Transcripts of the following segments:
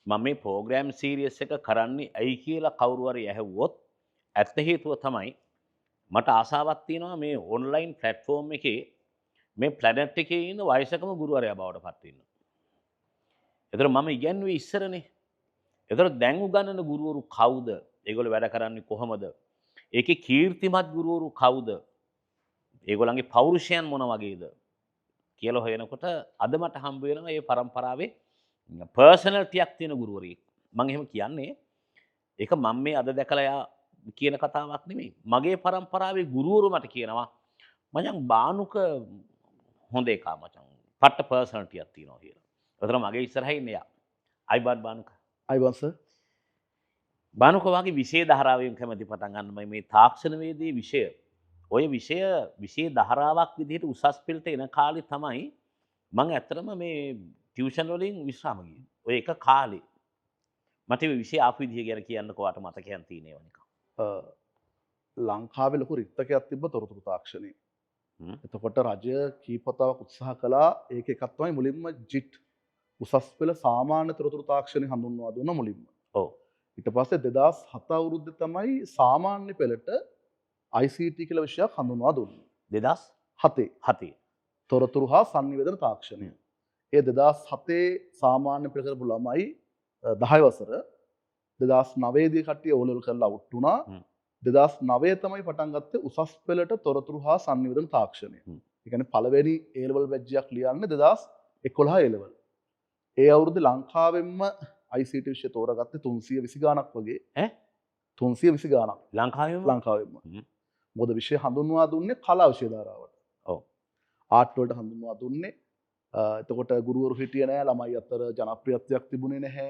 මම මේ programme serious එක කරන්නේ ඇයි කියලා කවුරු හරි ඇහුවොත් ඇත්ත හේතුව තමයි මට ආසාවක් තියෙනවා මේ ඔන්ලයින් ප්ලැට්ෆෝම් එකේ මේ ප්ලැනට් එකේ ඉන්න වයසකම ගුරුවරයා බවට පත් වෙන්න. ඒතර මම ඉගැන්වුවේ ඉස්සරනේ. ඒතර දැන් උගන්වන ගුරුවරු කවුද? ඒගොල්ලෝ වැඩ කරන්නේ කොහමද? ඒකේ කීර්තිමත් ගුරුවරු කවුද? ඒගොල්ලන්ගේ පෞරුෂයන් මොන වගේද? කියලා හොයනකොට අද මට හම්බ වෙනවා මේ පරම්පරාවේ පර්සනැලිටියක් තියෙන ගුරුවරයෙක්. මම එහෙම කියන්නේ ඒක මම මේ අද දැකලා යා කියන කතාවක් නෙමෙයි. මගේ පරම්පරාවේ ගුරුවරු මට කියනවා මචං බානුක හොඳ එකා මචං. පට්ට පර්සනැලිටියක් තියෙනවා කියලා. ඒතර මගේ ඉස්සරහින් ඉන්නේ යා. අයිබාන් බානුක. අයිබෝන් සර්. බානුක වගේ විෂය ධාරාවෙන් කැමති පටන් ගන්න මේ තාක්ෂණවේදී විෂය. ඔය විෂය ධාරාවක් විදිහට උසස් පෙළට එන කාලේ තමයි මම ඇත්තටම මේ ටියුෂන් වලින් විශ්‍රාම ගියේ. ඔය එක කාලේ මට මේ විෂය ආපු විදිහ ගැන කියන්නකෝ වාට මතකයන් තියෙනව නිකන්. ලංකාවේ ලොකු රික්තකයක් තිබ්බ තොරතුරු තාක්ෂණයේ. එතකොට රජය කීපතාවක් උත්සාහ කළා. ඒක එකක් තමයි මුලින්ම ජිට් උසස් පෙළ සාමාන්‍ය තොරතුරු තාක්ෂණය හඳුන්වා දුන්න මුලින්ම. ඔව්. ඊට පස්සේ 2007 අවුරුද්දේ තමයි සාමාන්‍ය පෙළට ICT කියලා විෂයක් හඳුන්වා දුන්නේ. 2007 තොරතුරු හා සංනිවේදන තාක්ෂණය. ඒ 2007 සාමාන්‍ය පෙළ කරපු ළමයි 10 වසර 2009 දී කට්ටිය O level කරලා අවුට් වුණා. 2009 තමයි පටන් ගත්තේ උසස් පෙළට තොරතුරු හා සංනිවේදන තාක්ෂණය. ඒ කියන්නේ පළවෙනි A level බැච් එකක් ලියන්නේ 2011 A level. ඒ අවුරුද්දේ ලංකාවෙන්ම ICT විෂය තෝරාගත්තේ 320 ගාණක් වගේ. 320 ගාණක් ලංකාවෙන්ම. මොකද විෂය හඳුන්වා දුන්නේ කලා විෂය ධාරාවට. ඔව්. ආර්ට් වලට හඳුන්වා දුන්නේ. එතකොට ගුරුවරු හිටියේ නැහැ, ළමයි අතර ජනප්‍රියත්වයක් තිබුණේ නැහැ.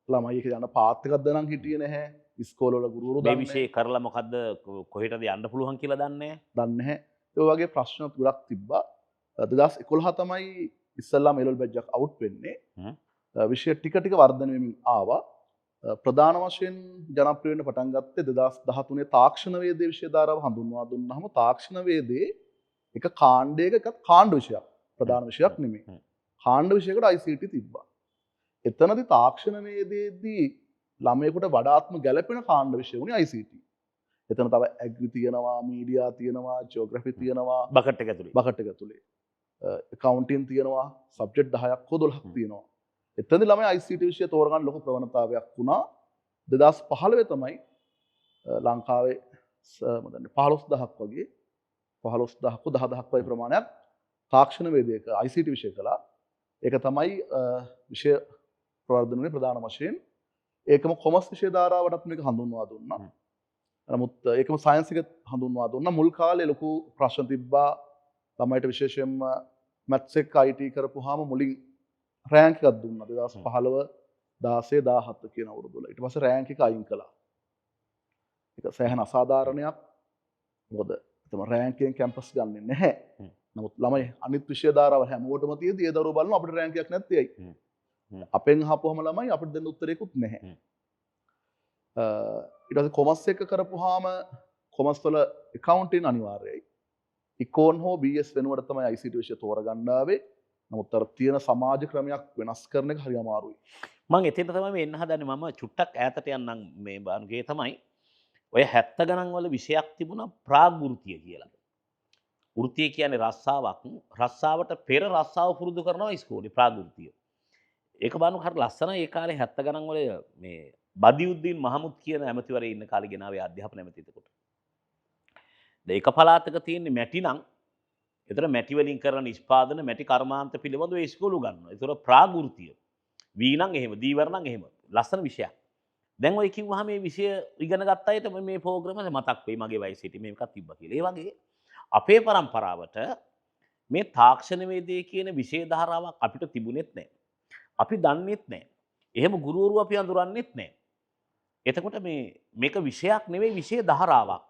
ළමයි එක යන පාත් එකක් දනන් හිටියේ නැහැ. ඉස්කෝලවල ගුරුවරු මේ විෂය කරලා මොකද්ද කොහෙටද යන්න පුළුවන් කියලා දන්නේ නැහැ. ඒ වගේ ප්‍රශ්න ගොඩක් තිබ්බා. 2011 තමයි ඉස්සල්ලාම එලල් බැච් එකක් අවුට් වෙන්නේ. විෂය ටික ටික වර්ධනය වෙමින් ආවා. ප්‍රධාන වශයෙන් ජනප්‍රිය වෙන්න පටන් ගත්තේ 2013 තාක්ෂණ වේදේ විෂය ධාරාව හඳුන්වා දුන්නාම තාක්ෂණ වේදේ එක කාණ්ඩයක එකක් කාණ්ඩ විෂයක්. ප්‍රධාන විෂයක් නෙමෙයි. කාණ්ඩ විෂයකට ICT තිබ්බා. එතනදී තාක්ෂණ වේදේදී ළමයෙකුට වඩාත්ම ගැළපෙන කාණ්ඩ විෂය වුණේ ICT. එතන තව ඇග්‍රි තියෙනවා, මීඩියා තියෙනවා, ජියෝග්‍රැෆි තියෙනවා, බකට් එක ඇතුලේ. accounting තියෙනවා, සබ්ජෙක්ට් 10ක් හෝ 12ක් තියෙනවා. එතනදී ළමයි ICT විෂය තෝරගන්න ලොකු ප්‍රවණතාවයක් වුණා. 2015 තමයි ලංකාවේ මම දන්නේ 15000ක් වගේ 15000ක 10000ක් වගේ ප්‍රමාණයක් තාක්ෂණ වේදයක ICT විෂය කළා. ඒක තමයි විෂය ප්‍රවර්ධනයේ ප්‍රධාන වශයෙන්. ඒකම කොමර්ස් විෂය ධාරාවටත් මේක හඳුන්වා දුන්නා. නමුත් ඒකම සයන්ස් එක හඳුන්වා දුන්නා. මුල් කාලේ ලොකු ප්‍රශ්න තිබ්බා. ළමයිට විශේෂයෙන්ම මැත්ස් එක IT කරපුවාම මුලින් රෑන්ක් එකක් දුන්නා 2015 16 17 කියන අවුරුදු වල. ඊට පස්සේ රෑන්ක් එක අයින් කළා. ඒක සෑහෙන අසාධාරණයක්. මොකද එතම රෑන්ක් එකෙන් කැම්පස් ගන්නෙ නැහැ. නමුත් ළමයි අනිත් විෂය ධාරාව හැමෝටම තියෙද්දි ඒ දරුවෝ බලනවා අපිට රෑන්ක් එකක් නැත්තේ ඇයි? අපෙන් අහපුවම ළමයි අපිට දෙන්න උත්තරයකුත් නැහැ. ඊට පස්සේ කොමර්ස් එක කරපුවාම කොමර්ස් වල accounting අනිවාර්යයි. ඉකෝන් හෝ BS වෙනුවට තමයි ICT විෂය තෝරගන්න ආවේ. නමුත් අර තියෙන සමාජ ක්‍රමයක් වෙනස් කරන එක හරි අමාරුයි. මම එතෙන්ට තමයි මේ එන්න හදන්නේ. මම චුට්ටක් ඈතට යන්නම් මේ බානුගේ තමයි ඔය 70 ගණන් වල විෂයක් තිබුණා ප්‍රාග් වෘත්තිය කියලා. වෘත්තිය කියන්නේ රස්සාවක්. රස්සාවට පෙර රස්සාව පුරුදු කරනවා ඉස්කෝලේ ප්‍රාග් වෘත්තිය. ඒක බානු හරි ලස්සනයි. ඒ කාලේ 70 ගණන් වල මේ බදියුද්දීන් මහමුද් කියන ඇමතිවරයා ඉන්න කාලේ ගෙනාවේ අධ්‍යාපන ඇමති එතකොට. දැන් එක පළාතක තියෙන්නේ මැටි නම් ඒතර මැටි වලින් කරන නිෂ්පාදන මැටි කර්මාන්ත පිළිබඳව ඒ ඉස්කෝලේ උගන්වනවා. ඒතර ප්‍රාග් වෘත්තිය. වී නම් එහෙම, දීවර නම් එහෙම. ලස්සන විෂයක්. දැන් ඔය කිව්වහම මේ විෂය ඉගෙන ගත්ත අයට මේ ප්‍රෝග්‍රෑම එක මතක් වෙයි මගේ වයසේ සිටි මේකක් තිබ්බා කියලා. ඒ වගේ අපේ પરම්පරාවට මේ තාක්ෂණ වේදේ කියන විෂය ධාරාවක් අපිට තිබුණෙත් නැහැ. අපි දන්නෙත් නැහැ. එහෙම ගුරුවරු අපි අඳුරන්නෙත් නැහැ. එතකොට මේක විෂයක් නෙවෙයි විෂය ධාරාවක්.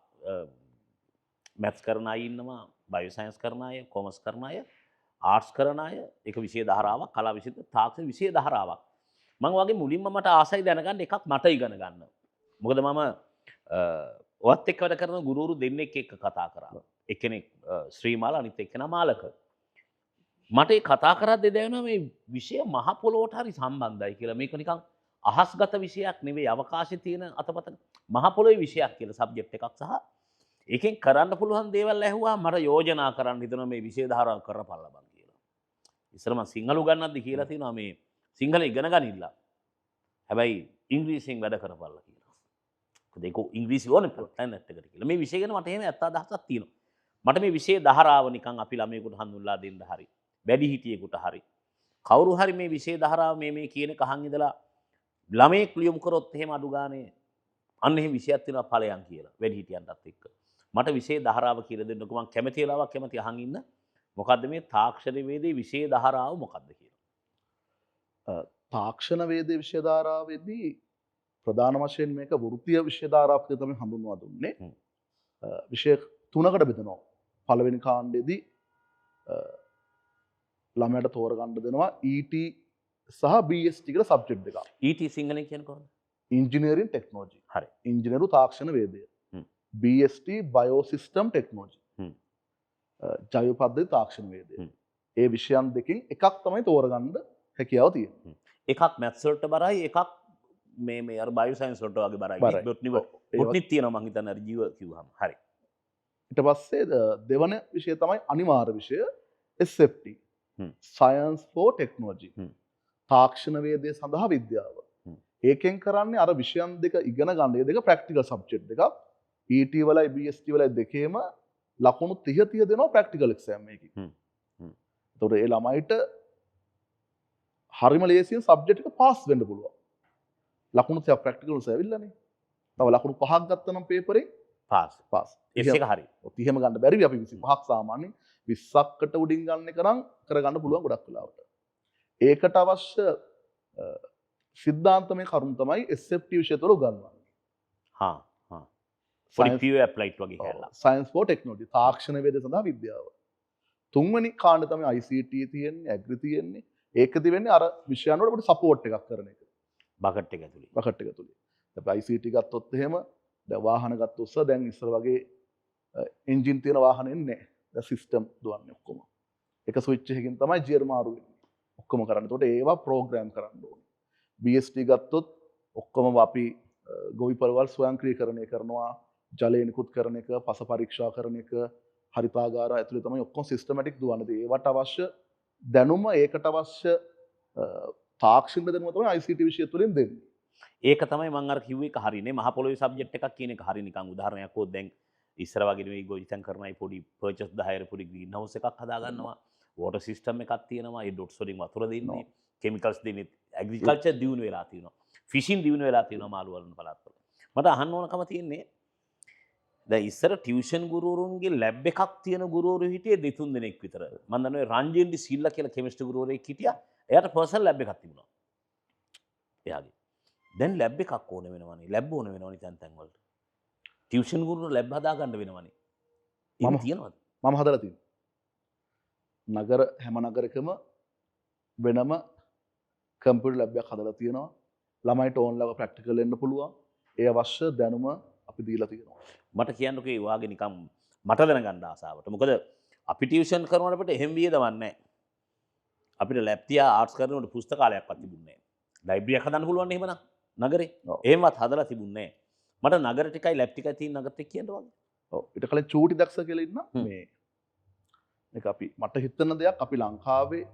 මැත්ස් කරන අය ඉන්නවා, බයෝ සයන්ස් කරන අය, කොමර්ස් කරන අය, ආර්ට්ස් කරන අය, ඒක විෂය ධාරාවක්, කලා විෂය තාක්ෂණ විෂය ධාරාවක්. මම වගේ මුලින්ම මට ආසයි දැනගන්න එකක් මට ඉගෙන ගන්න. මොකද මම ඔයත් එක්ක වැඩ කරන ගුරුවරු දෙන්නෙක් එක්ක කතා කරා. එක්කෙනෙක් ශ්‍රීමාල අනිත් එක්කෙනා මාලක. මට ඒ කතා කරද්දී දැනෙනවා මේ විෂය මහ පොළොවට හරි සම්බන්ධයි කියලා. මේක නිකන් අහස්ගත විෂයක් නෙවෙයි අවකාශයේ තියෙන අතපත මහ පොළොවේ විෂයක් කියලා සබ්ජෙක්ට් එකක් සහ ඒකෙන් කරන්න පුළුවන් දේවල් ඇහුවා මට යෝජනා කරන්න හිතෙනවා මේ විෂය ධාරාව කරපල්ලා බං කියලා. ඉස්සර මම සිංහල උගන්වද්දි කියලා තියෙනවා මේ සිංහල ඉගෙන ගනින්න. හැබැයි ඉංග්‍රීසියෙන් වැඩ කරපල්ලා කියලා. මොකද ඒක ඉංග්‍රීසි ඕනේ ප්ලැනට් එකට කියලා. මේ විෂය ගැන මට එහෙම ඇත්ත අදහසක් තියෙනවා. මට මේ විෂය ධාරාව නිකන් අපි ළමයෙකුට හඳුන්ලා දෙන්න හරි වැඩිහිටියෙකුට හරි කවුරු හරි මේ විෂය ධාරාව මේ කියන එක අහන් ඉඳලා ළමයෙක් ලියුම් කරොත් එහෙම අඩු ගානේ අන්න එහෙම විෂයක් තියෙනවා ඵලයන් කියලා වැඩිහිටියන්ටත් එක්ක මට විෂය ධාරාව කියලා දෙන්නකෝ මම කැමති වෙලාවක් කැමති අහන් ඉන්න මොකද්ද මේ තාක්ෂණ වේදේ විෂය ධාරාව මොකද්ද කියලා තාක්ෂණ වේදේ විෂය ධාරාවේදී ප්‍රධාන වශයෙන් මේක වෘත්තීය විෂය ධාරාවක් කියලා තමයි හඳුන්වා දුන්නේ විෂය තුනකට බෙදනවා පළවෙනි කාණ්ඩයේදී ළමයට තෝරගන්න දෙනවා ET සහ BST කියලා සබ්ජෙක්ට් දෙකක්. ET සිංහලෙන් කියන්නේ කොහොමද? Engineering technology. හරි. ඉන්ජිනේරු තාක්ෂණ වේදය. BST biosystem technology. ජෛව පද්ධති තාක්ෂණ වේදය. ඒ විෂයන් දෙකෙන් එකක් තමයි තෝරගන්න හැකියාව තියෙන්නේ. එකක් මැත්ස් වලට බරයි එකක් මේ අර බයෝ සයන්ස් වලට වගේ බරයි. බොට්නි තියෙනවා මං හිතන්නේ අර ජීව කිව්වහම. හරි. ඊට පස්සේ දෙවන විෂය තමයි අනිවාර්ය විෂය SFT. Science for Technology. තාක්ෂණ වේදය සඳහා විද්‍යාව. ඒකෙන් කරන්නේ අර විෂයන් දෙක ඉගෙන ගන්න. ඒ දෙක ප්‍රැක්ටිකල් සබ්ජෙක්ට් දෙකක්. ET වලයි BST වලයි දෙකේම ලකුණු 30 දෙනවා ප්‍රැක්ටිකල් එක්සෑම් එකකින්. එතකොට ඒ ළමයිට හරිම ලේසියෙන් සබ්ජෙක්ට් එක පාස් වෙන්න පුළුවන්. ලකුණු 30ක් ප්‍රැක්ටිකල් උස ඇවිල්ලානේ. තව ලකුණු 5ක් ගත්තා නම් පේපරේ පාස්. S එක හරි. 30ම ගන්න බැරි අපි 25ක් සාමාන්‍යයෙන් 20කට උඩින් ගන්න එක නම් කරගන්න පුළුවන් ගොඩක් වෙලාවට. ඒකට අවශ්‍ය සිද්ධාන්තමය කරුණු තමයි SFT විෂය තුළ උගන්වන්නේ. පොඩි PO ඇප්ලයිට් වගේ හැල්ලා. Science for Technology තාක්ෂණ වේද සඳහා විද්‍යාව. තුන්වෙනි කාණ්ඩ තමයි ICT තියෙන්නේ, ඇග්‍රි තියෙන්නේ. ඒකදී වෙන්නේ අර විෂයන් වලට පොඩි සපෝට් එකක් කරන එක. බකට් එක ඇතුලේ. බකට් එක ඇතුලේ. අපි ICT ගත්තොත් එහෙම දැන් වාහන ගත්තොත් දැන් ඉස්සර වගේ එන්ජින් තියෙන වාහන එන්නේ නැහැ. දැන් සිස්ටම් දුවන්නේ ඔක්කොම. එක ස්විච් එකකින් තමයි ගියර් මාරු වෙන්නේ. ඔක්කොම කරන්නේ. ඒකට ඒවා ප්‍රෝග්‍රෑම් කරන්න ඕනේ. BST ගත්තොත් ඔක්කොම අපි ගොවිපළවල් ස්වයංක්‍රීයකරණය කරනවා, ජලය නිකුත් කරන එක, පස පරීක්ෂා කරන එක, හරිතාගාර ඇතුලේ තමයි ඔක්කොම සිස්ටමැටික් දුවන්නේ. ඒවට අවශ්‍ය දැනුම, ඒකට අවශ්‍ය තාක්ෂණ දැනුම තමයි ICT විෂය තුලින් දෙන්නේ. ඒක තමයි මම අර කිව්ව එක හරිනේ. මහ පොළොවේ සබ්ජෙක්ට් එකක් කියන එක හරි නිකන් උදාහරණයක් වොත් දැන් ඉස්සර වගේ නෙවෙයි ගොවිතැන් කරනයි පොඩි පර්චස් 10 පොඩි ග්‍රීන් හවුස් එකක් හදා ගන්නවා. වෝටර් සිස්ටම් එකක් තියෙනවා. ඒ ඩොට්ස් වලින් වතුර දෙන්නේ. කෙමිකල්ස් දෙන්නේ. ඇග්‍රිකල්චර් දියුණු වෙලා තියෙනවා. ෆිෂින් දියුණු වෙලා තියෙනවා මාළු වලන පළාත්වල. මට අහන්න ඕනකම තියෙන්නේ දැන් ඉස්සර ටියුෂන් ගුරුවරුන්ගේ ලැබ් එකක් තියෙන ගුරුවරු හිටියේ දෙතුන් දෙනෙක් විතර. මම දන්නවා රංජින්ඩි සිල්ලා කියලා කෙමිස්ට්‍රි ගුරුවරයෙක් හිටියා. එයාට පර්සනල් ලැබ් එකක් තිබුණා. එයාගේ. දැන් ලැබ් එකක් ඕන වෙනවනේ. ලැබ් ඕන වෙනවනේ තැන් වලට. ටියුෂන් ගුරුවරු ලැබ් හදා ගන්න වෙනවනේ. එහෙම තියනවද? මම හදලා තියෙනවා. නගර හැම නගරකම වෙනම කම්පියුටර් ලැබ් එකක් හදලා තියෙනවා. ළමයිට ඕන්ලයින් ප්‍රැක්ටිකල් එන්න පුළුවන්. ඒ අවශ්‍ය දැනුම අපි දීලා තියෙනවා. මට කියන්නකෝ ඒ වාගේ නිකම් මට දැනගන්න ආසාවට. මොකද අපි ටියුෂන් කරනකොට අපිට එහෙම වියදමක් නැහැ. අපිට ලැබ් තියා ආර්ට්ස් කරනකොට පුස්තකාලයක්වත් තිබුණේ නැහැ. ලයිබ්‍රරියක් හදන්න පුළුවන් එහෙමනම් නගරේ. එහෙමවත් හදලා තිබුණේ නැහැ. මට නගර ටිකයි ලැබ් ටිකයි තියෙන නගරට කියන්න වගේ. ඔව් ඊට කලින් චූටි දක්ෂ කියලා ඉන්න මේ මේක අපි මට හිතන දෙයක් අපි ලංකාවේ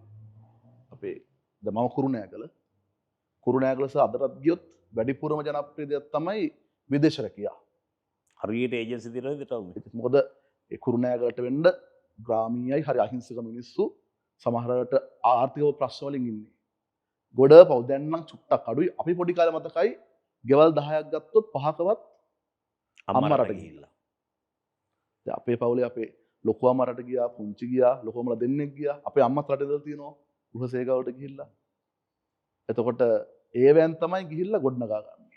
අපේ මම කුරුණෑගල සහ අදටත් ගියොත් වැඩිපුරම ජනප්‍රිය දෙයක් තමයි විදේශ රැකියාව. හරියට ඒජන්සි දිනන විතරම. මොකද ඒ කුරුණෑගලට වෙන්න ග්‍රාමීයයි හරි අහිංසක මිනිස්සු සමහරකට ආර්ථික ප්‍රශ්න වලින් ඉන්නේ. ගොඩ පව් දැන් නම් චුට්ටක් අඩුයි. අපි පොඩි කාලේ මතකයි ගෙවල් 10ක් ගත්තොත් 5කවත් අම්මා රට ගිහිල්ලා. දැන් අපේ පවුලේ අපේ ලොකු අම්මා රට ගියා, පුංචි ගියා, ලොකු අම්මලා දෙන්නෙක් ගියා. අපේ අම්මත් රට ඉඳලා තියෙනවා. ගෘහසේවකට ගිහිල්ලා. එතකොට ඒවෙන් තමයි ගිහිල්ලා ගොඩනගා ගන්න.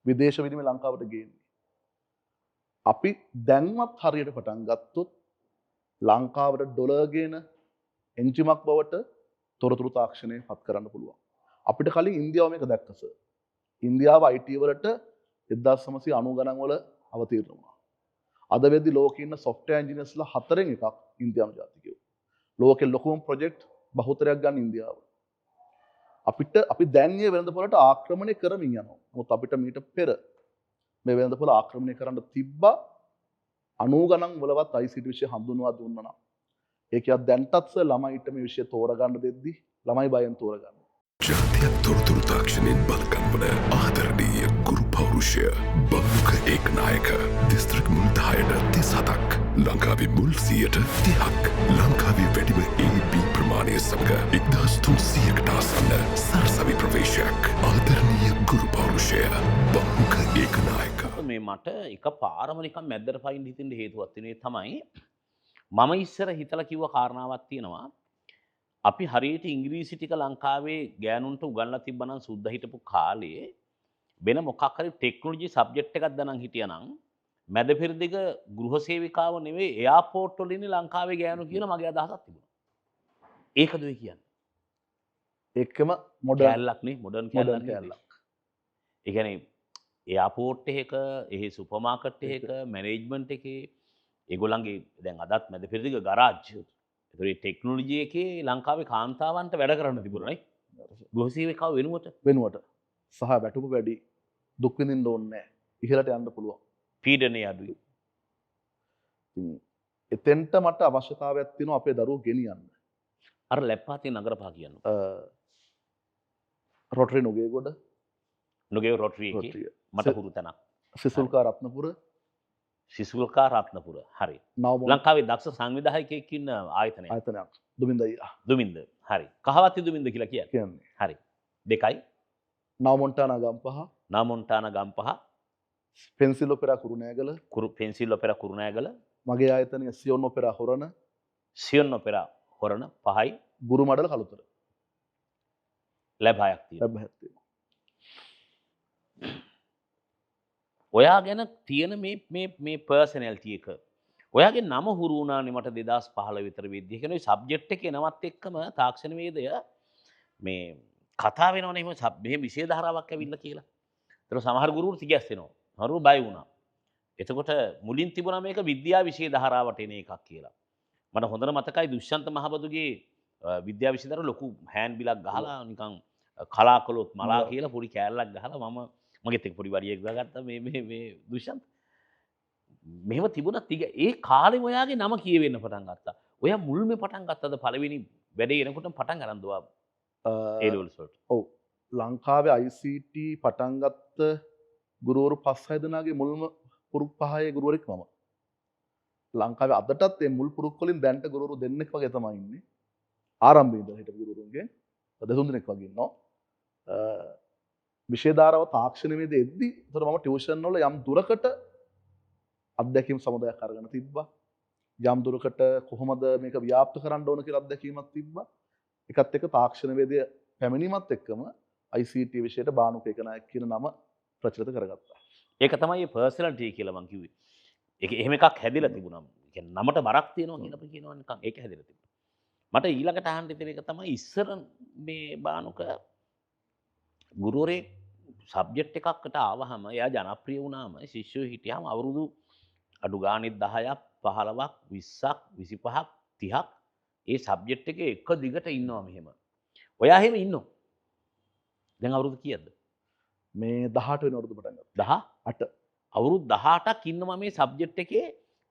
විදේශ විනිමය ලංකාවට ගේන්නේ. අපි දැන්වත් හරියට පටන් ගත්තොත් ලංකාවට ඩොලර් ගේන එන්ජිමක් බවට තොරතුරු තාක්ෂණය පත් කරන්න පුළුවන්. අපිට කලින් ඉන්දියාව මේක දැක්කස. ඉන්දියාව IT වලට 1990 ගණන් වල අවතීර්ණ වුණා. අද වෙද්දි ලෝකේ ඉන්න software engineersලා 4න් එකක් ඉන්දියානු ජාතිකයෝ. ලෝකෙ ලොකුම ප්‍රොජෙක්ට් බහුතරයක් ගන්න ඉන්දියාව. අපි දැන් මේ වෙළඳපොළට ආක්‍රමණය කරමින් යනවා. මොකද අපිට මීට පෙර මේ වෙළඳපොළ ආක්‍රමණය කරන්න තිබ්බා 90 ගණන් වලවත් ICT විෂය හඳුන්වා දුන්නා නම්. ඒකත් දැන්ටත් ළමයිට මේ විෂය තෝරගන්න දෙද්දි ළමයි බයෙන් තෝරගන්න. ජාතියක් තොරතුරු තාක්ෂණයෙන් බලකන් වන ආදරණීය ගුරු පෞරුෂය බමුක ඒකනායක දිස්ත්‍රික් මුල් 10ට 37ක් ලංකාවේ මුල් 100ට 30ක් ලංකාවේ වැඩිම AB ප්‍රමාණය සමග 1300කට ආසන්න සරසවි ප්‍රවේශයක් ආදරණීය ගුරු පෞරුෂය බමුක ඒකනායක. මේ මට එක පාරම නිකන් මැද්දට පයින් හිටින්න හේතුවක් තියෙනවා. තමයි මම ඉස්සර හිතලා කිව්ව කාරණාවක් තියෙනවා. අපි හරියට ඉංග්‍රීසි ටික ලංකාවේ ගෑනුන්ට උගන්ලා තිබ්බනම් සුද්ධ හිටපු කාලේ වෙන මොකක් හරි ටෙක්නොලොජි සබ්ජෙක්ට් එකක් දනන් හිටියානම් මැද පෙරදිග ගෘහ සේවිකාව නෙවෙයි එයාපෝට් වල ඉන්නේ ලංකාවේ ගෑනු කියන මගේ අදහසක් තිබුණා. ඒකද ඔය කියන්නේ? ඒකම මොඩර්න් කැලලක් නේ මොඩර්න් කැලලක්. ඒ කියන්නේ එයාපෝට් එකක එහි සුපර් මාකට් එකක මැනේජ්මන්ට් එකේ ඒගොල්ලන්ගේ දැන් අදත් මැද පෙරදිග ගරාජ් ඒතරේ ටෙක්නොලොජි එකේ ලංකාවේ කාන්තාවන්ට වැඩ කරන්න තිබුණා නේ. ගෘහ සේවිකාව වෙනුවට සහ වැටුප වැඩි දුක් විඳින්න ඕනේ නැහැ. ඉහළට යන්න පුළුවන්. පීඩනය අඩුයි. එතෙන්ට මට අවශ්‍යතාවයක් තියෙනවා අපේ දරුවෝ ගෙනියන්න. අර ලැප්පාතේ නගරපා කියන්න. රොටරි නුගේගොඩ නුගේ රොටරි එකේ මට පුරු තැනක්. සිසුල්කා රත්නපුර සිසුල්කා රත්නපුර. හරි. ලංකාවේ දක්ෂ සංවිධායකයෙක් ඉන්න ආයතනයක්. දුමින්ද අයියා. දුමින්ද. හරි. කහවත්ති දුමින්ද කියලා කියන්නේ. හරි. දෙකයි. නවමොන්ටානා ගම්පහ. නවමොන්ටානා Gampaha. Pencil Opera Kurunegala. Pencil Opera Kurunegala. මගේ ආයතනය Zion Opera Horana. Zion Opera Horana 5යි. ගුරු මඩල කළුතර. ලැබ් 6ක් තියෙනවා. ඔයා ගැන තියෙන මේ පර්සනැලිටි එක ඔයාගේ නම හුරු වුණානේ මට 2015 විතර වෙද්දී. ඒ කියන්නේ සබ්ජෙක්ට් එකේ නමත් එක්කම තාක්ෂණ වේදය මේ කතා වෙනවනේ මෙහෙම විෂය ධාරාවක් ඇවිල්ලා කියලා. ඒතර සමහර ගුරුවරු තිගැස්සෙනවා. හරු බය වුණා. එතකොට මුලින් තිබුණා මේක විද්‍යා විෂය ධාරාවට එන එකක් කියලා. මට හොඳට මතකයි දුෂ්යන්ත මහබදුගේ විද්‍යා විෂය ධාරාව ලොකු හෑන්ඩ් බිලක් ගහලා නිකන් කලා කළොත් මලා කියලා පොඩි කෑල්ලක් ගහලා මම මගෙත් එක්ක පොඩි වඩියෙක් දාගත්තා මේ දුෂ්යන්ත. මෙහෙම තිබුණත් ඒ කාලෙම ඔයාගේ නම කියවෙන්න පටන් ගත්තා. ඔයා මුල්ම පටන් ගත්තද පළවෙනි වැඩේ එනකොට පටන් ගන්න දුවා A levels වලට? ඔව්. ලංකාවේ ICT පටන් ගත්ත ගුරුවරු 5-6 දෙනාගේ මුල්ම පුරුක් 5 ගුරුවරෙක් මම. ලංකාවේ අදටත් මේ මුල් පුරුක් වලින් දැන්ට ගුරුවරු දෙන්නෙක් වගේ තමයි ඉන්නේ. ආරම්භයේ ඉඳලා හිටපු ගුරුවරුන්ගේ දෙතුන් දෙනෙක් වගේ ඉන්නවා. විෂය ධාරාව තාක්ෂණ වේද එද්දි ඒතර මම ටියුෂන් වල යම් දුරකට අත්දැකීම් සමුදායක් අරගෙන තිබ්බා. යම් දුරකට කොහොමද මේක ව්‍යාප්ත කරන්න ඕන කියලා අත්දැකීමක් තිබ්බා. එකත් එක්ක තාක්ෂණ වේදය පැමිණීමත් එක්කම ICT විෂයට බානුක ඒකනායක කියන නම ප්‍රචලිත කරගත්තා. ඒක තමයි පර්සනැලිටි කියලා මම කිව්වේ. ඒක එහෙම එකක් හැදිලා තිබුණා. ඒ කියන්නේ නමට බරක් තියෙනවා කියලා අපි කියනවා නිකන් ඒක හැදිලා තිබුණා. මට ඊළඟට අහන්න තියෙන එක තමයි ඉස්සර මේ බානුක ගුරුවරේ සබ්ජෙක්ට් එකකට ආවහම එයා ජනප්‍රිය වුණාම ශිෂ්‍යයෝ හිටියාම අවුරුදු අඩු ගානේ 10ක් 15ක් 20ක් 25ක් 30ක් ඒ සබ්ජෙක්ට් එකේ එක දිගට ඉන්නවා මෙහෙම. ඔයා එහෙම ඉන්නෝ. දැන් අවුරුදු කීයද? මේ 18 වෙනි අවුරුදු පටන් ගත්තා. 18. අවුරුදු 18ක් ඉන්නවා මේ සබ්ජෙක්ට් එකේ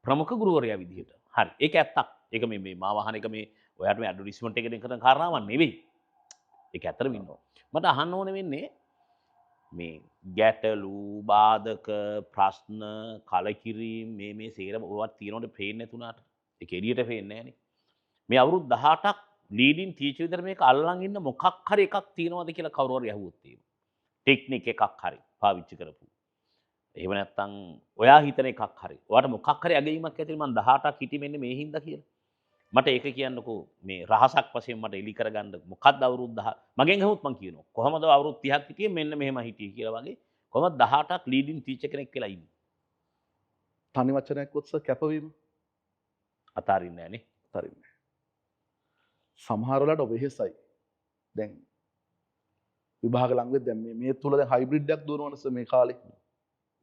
ප්‍රමුඛ ගුරුවරයා විදිහට. හරි. ඒක ඇත්තක්. ඒක මේ මාවහන එක මේ ඔයාට මේ ඇඩ්වර්ටයිස්මන්ට් එකකින් කරන කාරණාවක් නෙවෙයි. ඒක ඇත්තටම ඉන්නවා. මට අහන්න ඕනේ වෙන්නේ මේ ගැටලු බාධක ප්‍රශ්න කලකිරීම මේ සේරම ඔයවත් තියෙනවට පේන්නේ නැතුණාට ඒක එළියට පේන්නේ නැහනේ. මේ අවුරුදු 18ක් ලීඩින් ටීචර් විතර මේක අල්ලන් ඉන්න මොකක් හරි එකක් තියෙනවද කියලා කවුරු හරි අහුවොත් එහෙම. ටෙක්නික් එකක් හරි පාවිච්චි කරපු. එහෙම නැත්නම් ඔයා හිතන එකක් හරි. ඔයාට මොකක් හරි අගීමක් ඇතිනේ මම 18ක් හිටි මෙන්න මේ හින්දා කියලා. මට ඒක කියන්නකෝ මේ රහසක් වශයෙන් මට එලි කරගන්න මොකක්ද අවුරුදු 10 මගෙන් අහුවොත් මම කියනවා කොහමද අවුරුදු 30ක් හිටියේ මෙන්න මෙහෙම හිටියේ කියලා වගේ කොහමද 18ක් ලීඩින් ටීචර් කෙනෙක් කියලා ඉන්නේ. තනි වචනයක් ඔස්ස කැපවීම අතාරින්නේ නැහනේ. අතාරින්නේ. සමහර වෙලාවට වෙහෙසයි. දැන් විභාග ලඟ වෙද්දී දැන් මේ තුල දැන් හයිබ්‍රිඩ් එකක් දුවනවනස මේ කාලේ.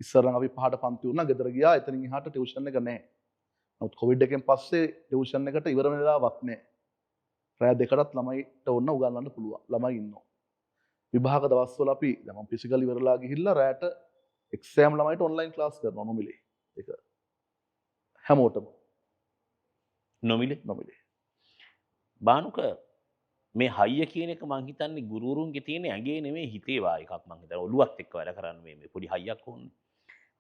ඉස්සර නම් අපි පහට පන්ති වුණා ගෙදර ගියා එතනින් එහාට ටියුෂන් එක නැහැ. නමුත් කොවිඩ් එකෙන් පස්සේ ටියුෂන් එකට ඉවර වෙන වෙලාවක් නැහැ. රෑ දෙකටත් ළමයිට ඔන්න උගන්වන්න පුළුවන්. ළමයි ඉන්නවා. විභාග දවස්වල අපි දැන් මම ෆිසිකල් ඉවරලා ගිහිල්ලා රෑට එක්සෑම් ළමයිට ඔන්ලයින් ක්ලාස් කරනවා නොමිලේ. ඒක හැමෝටම නොමිලේ බානුක මේ හයිය කියන එක මං හිතන්නේ ගුරුවරුන්ගේ තියෙන ඇඟේ නෙමෙයි හිතේ වා එකක් මං හිතනවා ඔළුවත් එක්ක වැඩ කරන්න මේ පොඩි හයියක් ඕනේ.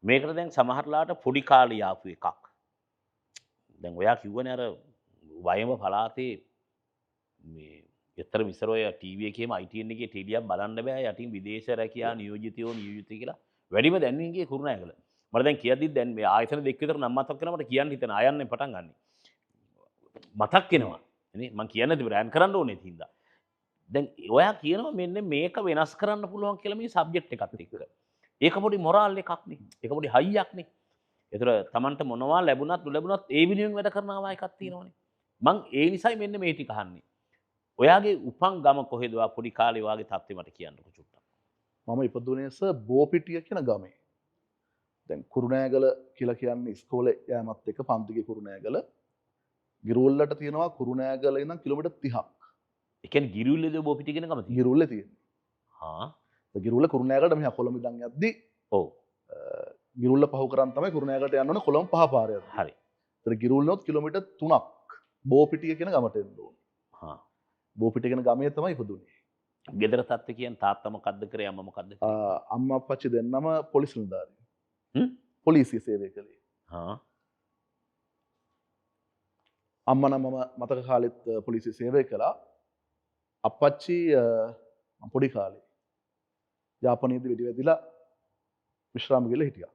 මේකට දැන් සමහරලාට පොඩි කාලේ ආපු එකක්. දැන් ඔයා කිව්වනේ අර වයම පළාතේ මේ එතර විතර ඔය ටීවී එකේම ITN එකේ ටෙලියක් බලන්න බෑ යටින් විදේශ රැකියා නියෝජිතයෝ නියෝජිත කියලා වැඩිම දැන්වින්ගේ කුරුණෑගල. මට දැන් කියද්දිත් දැන් මේ ආයතන දෙක විතර නම් මතක් වෙනවා මට කියන්න හිතෙන ආයන්නේ පටන් ගන්න. මතක් වෙනවා. නේ මං කියන්නේ ඉතින් බ්‍රෑන්ඩ් කරන්න ඕනේ තින්දා. දැන් ඔයා කියනවා මෙන්න මේක වෙනස් කරන්න පුළුවන් කියලා මේ සබ්ජෙක්ට් එකත් එක්ක. ඒක පොඩි මොරාල් එකක් නේ. ඒක පොඩි හයියක් නේ. ඒතර Tamanට මොනවා ලැබුණත් නොලැබුණත් ඒ විදිහෙන් වැඩ කරන ආවා එකක් තියෙනවනේ. මං ඒ නිසයි මෙන්න මේ ටික අහන්නේ. ඔයාගේ උපන් ගම කොහෙද ඔයා පොඩි කාලේ වාගේ තත්ත්වෙ මට කියන්නකෝ චුට්ටක්. මම ඉපදුනේ බෝපිටිය කියන ගමේ. දැන් කුරුණෑගල කියලා කියන්නේ ඉස්කෝලේ යෑමත් එක්ක පන්තිගේ කුරුණෑගල. ගිරුල්ලට තියෙනවා කුරුණෑගල ඉඳන් කිලෝමීටර් 30ක්. ඒ කියන්නේ ගිරුල්ලේද බෝපිටිය කියන ගම තියෙන්නේ? ගිරුල්ලේ තියෙන්නේ. හා. ගිරුල්ල කුරුණෑගලට මෙහා කොළඹ ඉඳන් යද්දි ඔව්. ගිරුල්ල පහු කරන් තමයි කුරුණෑගලට යන්න ඕනේ කොළඹ පහ පාර යද්දි. හරි. ඒතර ගිරුල්ලනොත් කිලෝමීටර් 3ක් බෝපිටිය කියන ගමට එන්න ඕනේ. හා. බෝපිටිය කියන ගමේ තමයි ඉපදුනේ. ගෙදර තත්ත්වය කියන්නේ තාත්තා මොකද්ද කරේ අම්මා මොකද්ද කරේ? අම්මා අප්පච්චි දෙන්නම පොලිස් නිලධාරීන්. පොලිසිය සේවය කළේ. හා. අම්මා නම් මම මතක කාලෙත් පොලිසිය සේවය කළා. අප්පච්චි පොඩි කාලේ යාපනයේදී වෙඩි වැදිලා විශ්‍රාම ගිහලා හිටියා.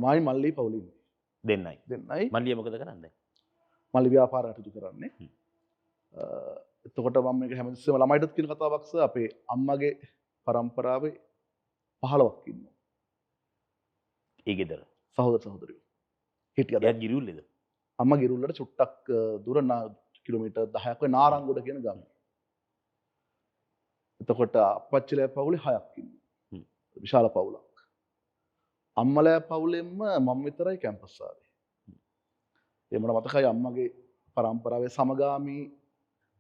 මායි මල්ලි පවුලේ ඉන්නේ. දෙන්නයි. මල්ලිය මොකද කරන්නේ? මල්ලි ව්‍යාපාරය අටතු කරන්නේ. එතකොට මම මේක හැමතිස්සෙම ළමයිටත් කියන කතාවක් අපේ අම්මගේ පරම්පරාවේ 15ක් ඉන්නවා. ඒ ගෙදර සහෝදර සහෝදරියෝ හිටියා. එයා ගිරුල්ලේද? අම්මා ගිරුල්ලට චුට්ටක් දුර කිලෝමීටර් 10ක වගේ නාරංගොඩ කියන ගමේ. එතකොට අප්පච්චිලා පවුලේ 6ක් ඉන්නවා. විශාල පවුලක්. අම්මලා පවුලෙන්ම මම විතරයි කැම්පස් ආවේ. ඒ මට මතකයි අම්මගේ පරම්පරාවේ සමගාමී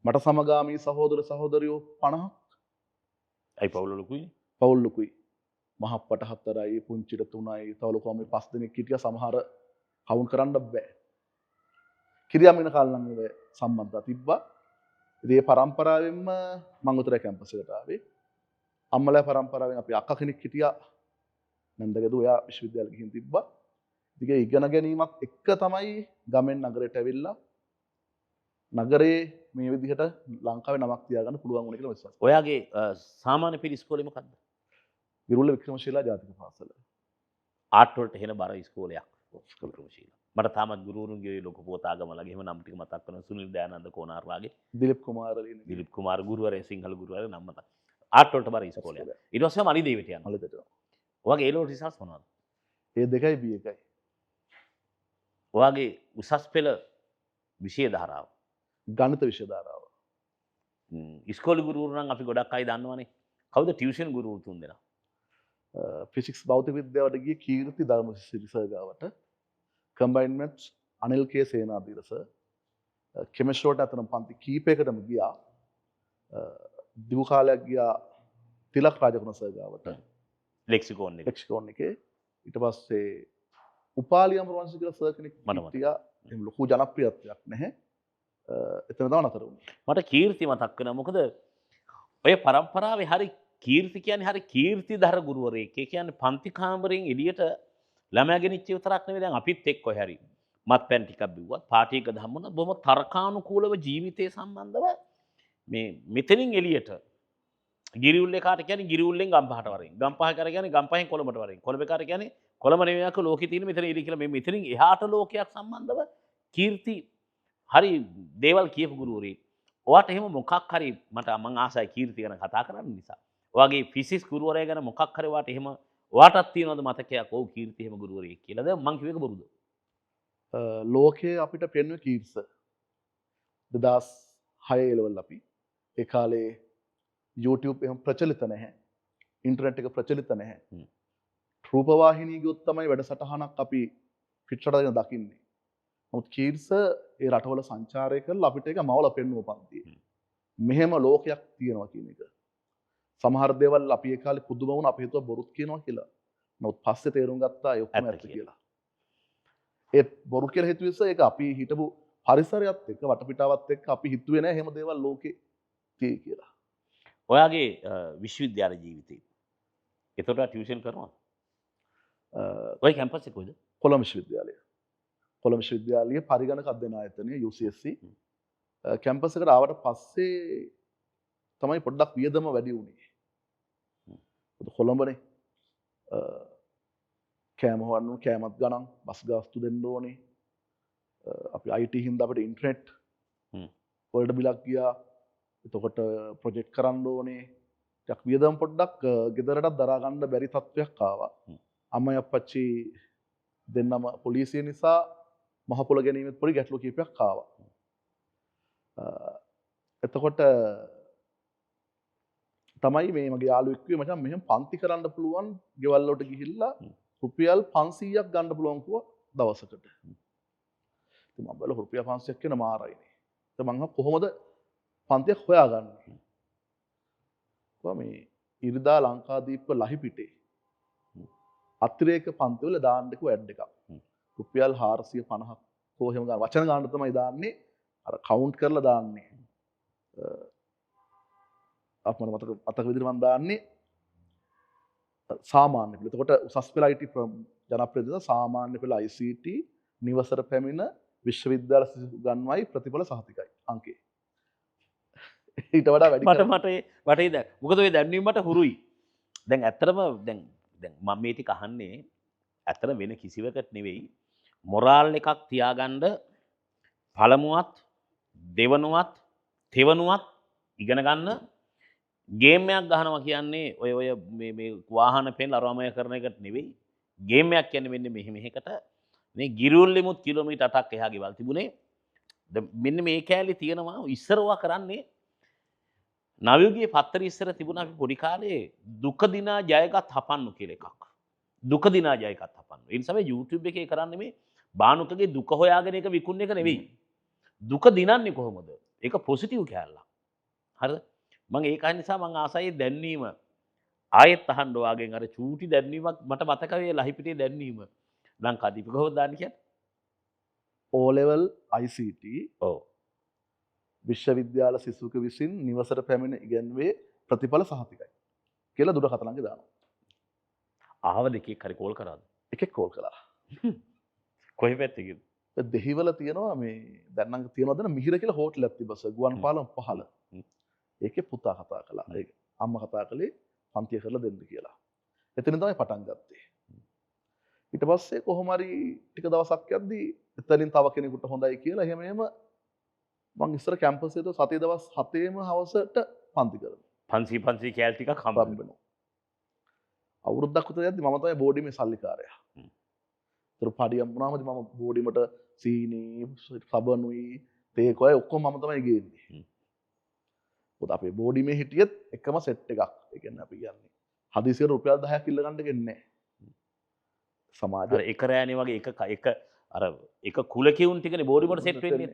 මට සමගාමී සහෝදර සහෝදරියෝ 50ක්. අයි පවුල ලොකුයි. පවුල් ලොකුයි. මහප්පට 4යි පුංචිට 3යි තව ලොකු අම්මේ 5 දෙනෙක් හිටියා. සමහර කවුන්ට් කරන්න බෑ. කිරියම් ඉන්න කාලේ නම් ඒ සම්බන්ධතා තිබ්බා. ඉතින් මේ පරම්පරාවෙන්ම මම උතර කැම්පස් එකට ආවේ. අම්මලා පරම්පරාවෙන් අපි අක්කා කෙනෙක් හිටියා. නන්දගද ඔයා විශ්වවිද්‍යාලෙ ගිහින් තිබ්බා. ඉතින් ඉගෙන ගැනීමත් එක්ක තමයි ගමෙන් නගරයට ඇවිල්ලා නගරේ මේ විදිහට ලංකාවේ නමක් තියාගන්න පුළුවන් වුණේ කියලා විශ්වාස. ඔයාගේ සාමාන්‍ය පිළි ඉස්කෝලේ මොකද්ද? ගිරුල්ල වික්‍රමශීලා ජාතික පාසල. ආර්ට් වලට එහෙන බර ඉස්කෝලයක්. වික්‍රමශීලා. මට තාමත් ගුරුවරුන්ගේ ලොකු පොතාගමලගේ එහෙම නම් ටික මතක් කරනවා. සුනිල් දයානන්ද කොනාර් වගේ. දිලිප් කුමාර ලියන. දිලිප් කුමාර ගුරුවරයා සිංහල ගුරුවරයා නම් මතක්. ආර්ට් වලට බර ඉස්කෝලයක්. ඊට පස්සේ මලිදේවිට යනවා. මලිදේට. ඔයාගේ A level results මොනවද? ඒ දෙකයි B එකයි. ඔයාගේ උසස් පෙළ විෂය ධාරාව. ගණිත විෂය ධාරාව. ඉස්කෝලේ ගුරුවරු නම් අපි ගොඩක් අය දන්නවනේ. කවුද ටියුෂන් ගුරුවරු තුන් දෙනා? ෆිසික්ස් භෞතික විද්‍යාවට ගිය කීර්ති ධර්මසිරි සර් ගාවට. කම්බයින්ඩ් මැත්ස් අනිල් කේ සේනාධීර සර්. කෙමිස්ට්‍රි වලට අතන පන්ති කීපයකටම ගියා. දිගු කාලයක් ගියා තිලක් රාජකුණ සර් ගාවට. ලෙක්සිකෝන් එකේ. ඊට පස්සේ උපාලි අමරවංශ කියලා සර් කෙනෙක් හිටියා. එහෙම ලොකු ජනප්‍රියත්වයක් නැහැ. එතන තමයි නතර වුණේ. මට කීර්ති මතක් වෙනවා. මොකද ඔය පරම්පරාවේ හරි කීර්ති කියන්නේ හරි කීර්තිධර ගුරුවරයෙක්. ඒ කියන්නේ පන්ති කාමරයෙන් එළියට ළමයා ගෙනිච්ච විතරක් නෙවෙයි දැන් අපිත් එක්ක ඔය හරි මත්පැන් ටිකක් බිව්වත් පාටි එක දැම්මුණා බොහොම තර්කානුකූලව ජීවිතේ සම්බන්ධව මේ මෙතනින් එළියට ගිරිඋල්ලේ කාට කියන්නේ ගිරිඋල්ලෙන් ගම්පහට වරින් ගම්පහ කර කියන්නේ ගම්පහෙන් කොළඹට වරින් කොළඹ කාට කියන්නේ කොළඹ නෙවෙයි අක ලෝකේ තියෙන මෙතන එළිය කියලා මේ මෙතනින් එහාට ලෝකයක් සම්බන්ධව කීර්ති හරි දේවල් කියපු ගුරුවරයෙක්. ඔයාට එහෙම මොකක් හරි මට මං ආසයි කීර්ති ගැන කතා කරන්න නිසා. ඔයාගේ ෆිසික්ස් ගුරුවරයා ගැන මොකක් හරි ඔයාට එහෙම ඔයාටත් තියෙනවද මතකයක් ඔව් කීර්ති එහෙම ගුරුවරයෙක් කියලාද මං කිව්ව එක බොරුද? ලෝකයේ අපිට පෙන්වන කීර්ස 2006 එලවල් අපි ඒ කාලේ YouTube එහෙම ප්‍රචලිත නැහැ. ඉන්ටර්නෙට් එක ප්‍රචලිත නැහැ. රූපවාහිනී ගියොත් තමයි වැඩසටහනක් අපි පිටරට දකින්නේ. නමුත් කීර්ස ඒ රටවල සංචාරය කරලා අපිට ඒක මවල පෙන්වුව පන්තියේ. මෙහෙම ලෝකයක් තියෙනවා කියන එක. සමහර දේවල් අපි ඒ කාලේ පුදුම වුණා අපි හිතුවා බොරුත් කියනවා කියලා. නමුත් පස්සේ තේරුම් ගත්තා ඒ ඔක්කොම ඇත්ත කියලා. ඒ බොරු කියලා හිතුවේ ඒක අපි හිටපු පරිසරයත් එක්ක වටපිටාවත් එක්ක අපි හිතුවේ නෑ එහෙම දේවල් ලෝකේ තියෙයි කියලා. ඔයාගේ විශ්වවිද්‍යාල ජීවිතේ එතකොට ටියුෂන් කරනවා? ඔය කැම්පස් එක කොයිද? කොළඹ විශ්වවිද්‍යාලය. කොළඹ විශ්වවිද්‍යාලයේ පරිගණක අධ්‍යයන ආයතනය UCSC කැම්පස් එකට ආවට පස්සේ තමයි පොඩ්ඩක් වියදම වැඩි වුණේ. කොළඹනේ කෑම හොයන්න කෑමත් ගණන් බස් ගාස්තු දෙන්න ඕනේ. අපි IT හින්දා අපිට ඉන්ටර්නෙට් වලට බිලක් ගියා. එතකොට ප්‍රොජෙක්ට් කරන්න ඕනේ. ටිකක් වියදම් පොඩ්ඩක් ගෙදරටත් දරා ගන්න බැරි තත්ත්වයක් ආවා. අම්මයි අප්පච්චි දෙන්නම පොලිසිය නිසා මහපොළ ගැනීමත් පොඩි ගැටලු කීපයක් ආවා. එතකොට තමයි මේ මගේ යාළුවෙක් කිව්වේ මචං මෙහෙම පන්ති කරන්න පුළුවන් ගෙවල් වලට ගිහිල්ලා රුපියල් 500ක් ගන්න පුළුවන් කිව්වා දවසකට. ඉතින් මම බැලුවා රුපියල් 500ක් කියන මාරයිනේ. ඉතින් මං කොහොමද පන්තියක් හොයාගන්නේ? කොහොම මේ ඉරිදා ලංකාදීප ලහිපිටේ අතිරේක පන්තිවල දාන්න කිව්ව ඇඩ් එකක්. රුපියල් 450ක් කොහෙම ගන්න වචන ගන්න තමයි දාන්නේ. අර කවුන්ට් කරලා දාන්නේ. අපමණ මතක විදිහට මම දාන්නේ සාමාන්‍ය පෙළ. එතකොට උසස් පෙළ IT ජනප්‍රිය නිසා සාමාන්‍ය පෙළ ICT නිවසට පැමිණ විශ්වවිද්‍යාල සිසු ගන්වයි ප්‍රතිඵල සහතිකයි අංකේ. ඊට වඩා වැඩි මට දැන් මොකද ඔය දැන්වීම මට හුරුයි. දැන් ඇත්තටම දැන් මම මේ ටික අහන්නේ ඇත්තට වෙන කිසිවකට නෙවෙයි. මොරාල් එකක් තියාගන්න පළමුවත් දෙවනුවත් තෙවනුවත් ඉගෙන ගන්න ගේම් එකක් ගහනවා කියන්නේ ඔය මේ වාහන පෙන් අරවමය කරන එකට නෙවෙයි. ගේම් එකක් කියන්නේ මෙන්න මෙහෙකට මේ ගිරුල්ලෙමුත් කිලෝමීටර් 8ක් එහා ගෙවල් තිබුණේ. මෙන්න මේ කෑලි තියෙනවා ඉස්සරවා කරන්නේ නවයුගයේ පත්තර ඉස්සර තිබුණා අපි පොඩි කාලේ දුක දිනා ජයගත් හපන්නු කියලා එකක්. දුක දිනා ජයගත් හපන්නු. ඒ නිසා මේ YouTube එකේ කරන්නේ මේ බානුකගේ දුක හොයාගෙන එක විකුණන එක නෙවෙයි. දුක දිනන්නේ කොහොමද? ඒක පොසිටිව් කෑල්ලක්. හරිද? මම ඒක නිසා මම ආසයි දැන්වීම ආයෙත් අහන්න වාගෙන් අර චූටි දැන්වීමක් මට මතක වේ ලහිපිටේ දැන්වීම. ලංකාදීප කොහොමද දාන්නේ කියන්නේ? O level ICT ඔව්. විශ්වවිද්‍යාල සිසුක විසින් නිවසට පැමිණ ඉගෙනුවේ ප්‍රතිඵල සහතිකයි කියලා දුරකථන ළඟ දානවා. ආව දෙකෙක් හරි කෝල් කරාද? එකෙක් කෝල් කළා. කොහේ පැත්තකින්ද? දෙහිවල තියෙනවා මේ දැන් නම් තියෙනවද මිහිර කියලා හෝටලයක් තිබ්බස ගුවන් පාලම් 15. ඒකේ පුතා කතා කළා. ඒක අම්මා කතා කළේ පන්තිය කරලා දෙන්න කියලා. එතනින් තමයි පටන් ගත්තේ. ඊට පස්සේ කොහොම හරි ටික දවසක් යද්දී එතනින් තව කෙනෙකුට හොඳයි කියලා එහෙම මං ඉස්සර කැම්පස් එකේ සතිය දවස් 7ේම හවසට පන්ති කරනවා. 500 කෑල් ටිකක් හම්බ වෙනවා. අවුරුද්දක් විතර යද්දි මම තමයි බෝඩිමේ සල්ලිකාරයා. ඒතර පඩියම් වුණාම මම බෝඩිමට සීනි, සබනුයි, තේකොයි ඔක්කොම මම තමයි ගේන්නේ. මොකද අපේ බෝඩිමේ හිටියෙත් එකම සෙට් එකක්. ඒ කියන්නේ අපි කියන්නේ හදිසියට රුපියල් 10ක් ඉල්ල ගන්න දෙන්නේ නැහැ. සමාජ අර එක රෑනේ වගේ එක කුලකියුන් ටිකනේ බෝඩිමට සෙට් වෙන්නේ.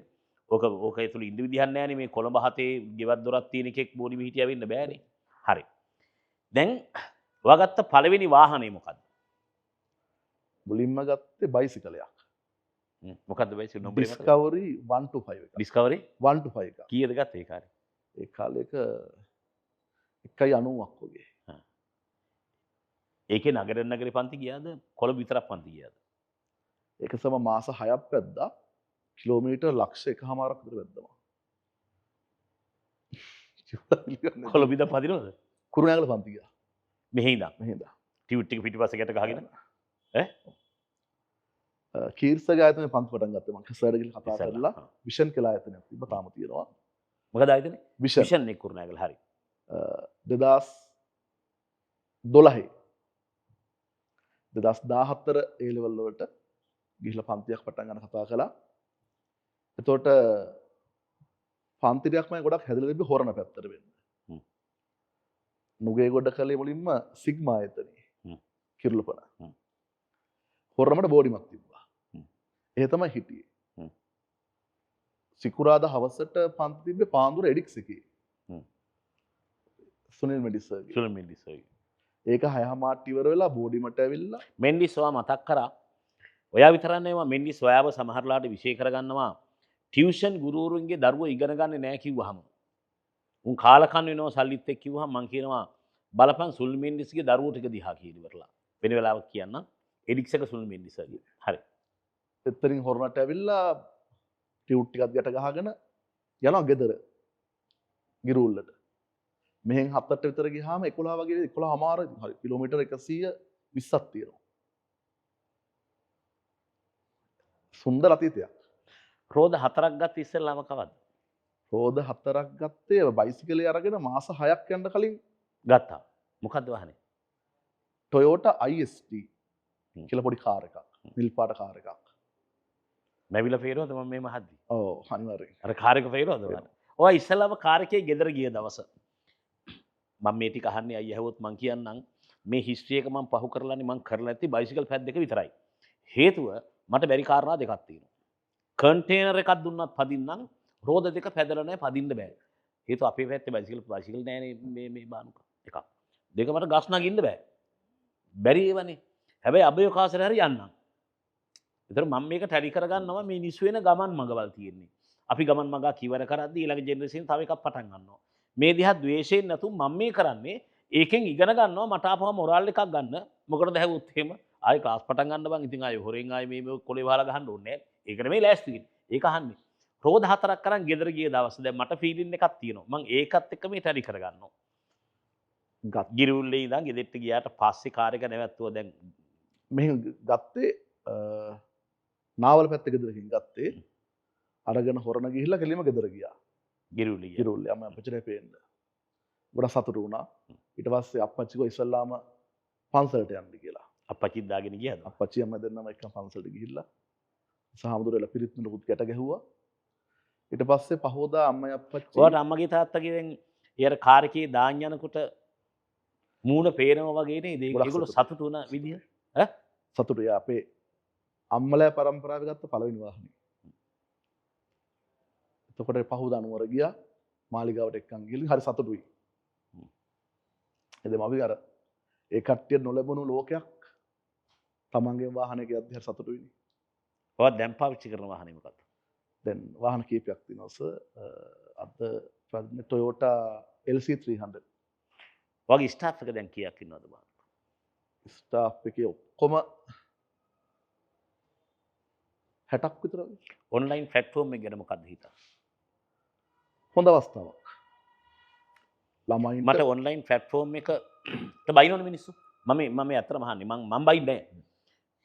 ඕක ඇතුළේ ඉඳ විදිහක් නැහැනේ මේ කොළඹ හතේ ගෙවත් දොරක් තියෙන එකෙක් බෝඩිමේ හිටියා වෙන්න බෑනේ. හරි. දැන් ඔයා ගත්ත පළවෙනි වාහනේ මොකද්ද? මුලින්ම ගත්තේ බයිසිකලයක්. මොකද්ද බයිසිකල් නම්බර් එක? Discovery 125 එක. Discovery 125 එක. කීයද ගත්තේ ඒ කාලේ? ඒ කාලේක 1.90ක් වගේ. ඒකේ නගරේ පන්ති ගියාද? කොළඹ විතරක් පන්ති ගියාද? ඒක සම මාස 6ක් පැද්දා. කිලෝමීටර් ලක්ෂ 1.5ක් විතර වැද්දමා. කොළඹ ඉඳන් පදිනවද? කුරුණෑගල පන්ති ගියා. මෙහෙ ඉඳන්. ටියුට් එක පිටිපස්සේ ගැට ගහගෙන ඈ කීර්සගේ ආයතනයේ පන්ති පටන් ගත්තා මම සර්ට ගිහින් කතා කරලා විෂන් කියලා ආයතනයක් තිබ්බ තාම තියෙනවා. මොකද ආයතනේ? විෂන් එක කුරුණෑගල හරි. 2012 2014 ඒ ලෙවල් වලට ගිහිල්ලා පන්තියක් පටන් ගන්න කතා කළා. එතකොට පන්තියක් මම ගොඩක් හැදලා තිබ්බේ හොරණ පැත්තට වෙන්න. නුගේගොඩ කලේ මුලින්ම සිග්මා ආයතනේ. කිරුළුපන. හොරණමට බෝඩිමක් තිබ්බා. ඒ තමයි හිටියේ. සිකුරාදා හවසට පන්ති තිබ්බේ පාන්දුර එඩික්ස් එකේ. හ්ම්. සුනිල් මෙඩිසර්ගේ. සුනිල් මෙන්ඩිස්ගේ. ඒක 6:00 ඉවර වෙලා බෝඩිමට ඇවිල්ලා මෙන්ඩිස් ඔයා මතක් කරා. ඔයා විතරක් නෙවෙයි මෙන්ඩිස් ඔයාව සමහරලාට විශේෂ කරගන්නවා. ටියුෂන් ගුරුවරුන්ගේ දරුවෝ ඉගෙන ගන්නේ නැහැ කිව්වහම. උන් කාලකන් වෙනවා සල්ලිත් එක්ක කිව්වහම මං කියනවා බලපන් සුනිල් මෙන්ඩිස්ගේ දරුවෝ ටික දිහා කියලා ඉවරලා. වෙන වෙලාවක කියන්න එඩික්ස් එක සුනිල් මෙන්ඩිස්ගේ. හරි. එතනින් හොරනට ඇවිල්ලා ටියුට් ටිකක් යට ගහගෙන යනවා ගෙදර ගිරුල්ලට. මෙහෙන් 7ට විතර ගියාම 11 වගේ 11:00 හරි කිලෝමීටර් 120ක් තියෙනවා. සුන්දර අතීතයක්. රෝද 4ක් ගත්ත ඉස්සෙල්ලාම කවද්ද? රෝද 4ක් ගත්තේ බයිසිකලේ අරගෙන මාස 6ක් යන්න කලින් ගත්තා. මොකද්ද වාහනේ? Toyota IST කියලා පොඩි කාර් එකක්. නිල් පාට කාර් එකක්. මැවිලා ෆේරවද මම මේ මහද්දි? ඔව් අනිවාර්යෙන්. අර කාර් එක ෆේරවද මට? ඔය ඉස්සෙල්ලාම කාර් එකේ ගෙදර ගිය දවස. මම මේ ටික අහන්නේ අයියා හැවොත් මං කියන්නම් මේ හිස්ටරි එක මම පහු කරලානේ මං කරලා නැති බයිසිකල් පැඩ් දෙක විතරයි. හේතුව මට බැරි කාරණා දෙකක් තියෙනවා. කන්ටේනර් එකක් දුන්නත් පදින්නම් රෝද දෙක පැදලා නැහැ පදින්න බෑ. හේතුව අපේ පැත්තේ බයිසිකල් නෑනේ මේ බානුක එකක්. දෙක මට ගස් නගින්න බෑ. බැරි ඒවනේ. හැබැයි අභයෝකාශයට හරි යන්නම්. ඒතර මම මේක ටැලි කරගන්නවා මේ නිසු වෙන ගමන් මඟවල් තියෙන්නේ. අපි ගමන් මඟ කිවර කරද්දී ඊළඟ ජෙනරේෂන් තව එකක් පටන් ගන්නවා. මේ දිහා ද්වේෂයෙන් නැතු මම මේ කරන්නේ ඒකෙන් ඉගෙන ගන්නවා මට ආපහු මොරාල් එකක් ගන්න. මොකටද හැවුත් එහෙම ආයෙ ක්ලාස් පටන් ගන්න බං. ඉතින් ආයෙ හොරෙන් ආයෙ මේ කොලේ වහලා ගහන්න ඕනේ නැහැ. ඒක නෙමෙයි ලෑස්ති වෙන්නේ. ඒක අහන්නේ. රෝද 4ක් කරන් ගෙදර ගිය දවස් දැන් මට ෆීලින් එකක් තියෙනවා. මම ඒකත් එක්ක මේ ටැලි කරගන්නවා. ගිරුල්ලේ ඉඳන් ගෙදෙට්ට ගියාට පස්සේ කාර් එක නැවැත්තුවා දැන් මෙහෙන් ගත්තේ නාවල පැත්ත ගෙදරකින් ගත්තේ අරගෙන හොරන ගිහිල්ලා කෙලිම ගෙදර ගියා. ගිරුල්ලේ ගිරුල්ලේ අම්ම අපච්චිට පේන්න. ගොඩක් සතුටු වුණා. ඊට පස්සේ අප්පච්චි කිව්වා ඉස්සල්ලාම පන්සලට යන්න කියලා. අප්පච්චිත් දාගෙන ගියාද? අප්පච්චි අම්ම දෙන්නම එක්කම පන්සලට ගිහිල්ලා සාමුදුරේලා පිරිත් නුරුත් ගැට ගැහුවා. ඊට පස්සේ පහෝදා අම්මයි අප්පච්චි ඔයාට අම්මගේ තාත්තගේ දැන් ඊයර කාර් එකේ දාන් යනකොට මූණ පේනවා වගේ නේද? ඒගොල්ලෝ සතුටු වුණ විදිය ඈ සතුටුයි. අපේ අම්මලා පරම්පරාවේ ගත්ත පළවෙනි වාහනේ. එතකොට පහෝදා නුවර ගියා මාලිගාවට එක්කන් ගිහින් හරි සතුටුයි. එදෙම අපි අර ඒ කට්ටිය නොලැබුණු ලෝකයක් තමන්ගේ වාහනයක යද්දී හරි සතුටුයිනේ. ඔයා දැන් පාවිච්චි කරන වාහනේ මොකක්ද? දැන් වාහන කීපයක් තියෙනවා සර්. අද Toyota LC300. ඔයාගේ ස්ටාෆ් එක දැන් කීයක් ඉන්නවද බං? ස්ටාෆ් එකේ ඔක්කොම 60ක් විතර. ඔන්ලයින් ප්ලැට්ෆෝම් එක ගැන මොකක්ද හිතා? හොඳ අවස්ථාවක්. ළමයින්ට මට ඔන්ලයින් ප්ලැට්ෆෝම් එකට බයිනවනේ මිනිස්සු. මම ඇත්තටම අහන්නේ මම බයින්නේ නැහැ.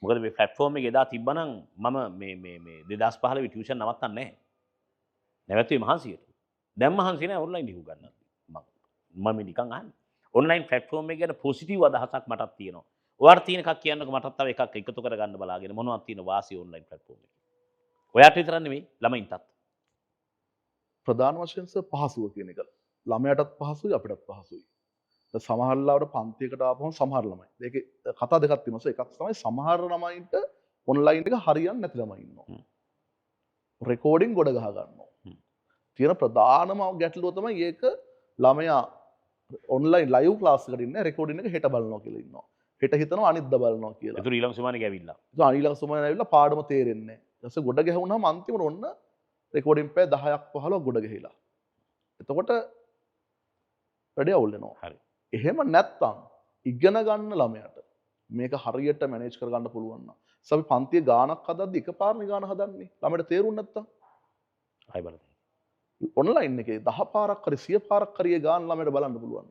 මොකද මේ ප්ලැට්ෆෝම් එක එදා තිබ්බනම් මම මේ 2015 ටියුෂන් නවත්තන්නේ නැහැ. නැවතුනේ මහන්සියට. දැන් මහන්සි නැහැ ඔන්ලයින් ඉහු ගන්න. මම නිකන් අහන්නේ. ඔන්ලයින් ප්ලැට්ෆෝම් එක ගැන පොසිටිව් අදහසක් මටත් තියෙනවා. ඔයාට තියෙන එකක් කියන්නකෝ මටත් තව එකක් එකතු කරගන්න බලාගෙන මොනවද තියෙන වාසිය ඔන්ලයින් ප්ලැට්ෆෝම් එකේ. ඔයාට විතරක් නෙමෙයි ළමයින්ටත්. ප්‍රධාන වශයෙන් සර් පහසුව කියන එක. ළමයාටත් පහසුයි අපිටත් පහසුයි. සමහර ලාවට පන්තියකට ආපුවම සමහර ළමයි. ඒකේ කතා දෙකක් තියෙනවා. එකක් තමයි සමහර ළමයින්ට ඔන්ලයින් එක හරියන්නේ නැති ළමයි ඉන්නවා. රෙකෝඩින් ගොඩ ගහ ගන්නවා. තියෙන ප්‍රධානම ගැටලුව තමයි ඒක ළමයා ඔන්ලයින් ලයිව් ක්ලාස් එකකට ඉන්නේ රෙකෝඩින් එක හෙට බලනවා කියලා ඉන්නවා. හෙට හිතනවා අනිද්දා බලනවා කියලා. ඒතර ඊළඟ සුමානේ ගෑවිලා. ඒක ඊළඟ සුමානේ ඇවිල්ලා පාඩම තේරෙන්නේ නැහැ. ඊට පස්සේ ගොඩ ගැහුණාම අන්තිමට ඔන්න රෙකෝඩින් පැය 10ක් 15ක් ගොඩ ගහලා. එතකොට වැඩි අවුල් වෙනවා. හරි. එහෙම නැත්තම් ඉගෙන ගන්න ළමයට මේක හරියට මැනේජ් කරගන්න පුළුවන් නම් අපි පන්තියේ ගානක් හදද්දි එකපාරනේ ගාන හදන්නේ ළමයට තේරුන්නේ නැත්තම් ආයි බලන්න. ඔන්ලයින් එකේ 10 පාරක් හරි 100 පාරක් හරි ඒ ගාන ළමයට බලන්න පුළුවන්.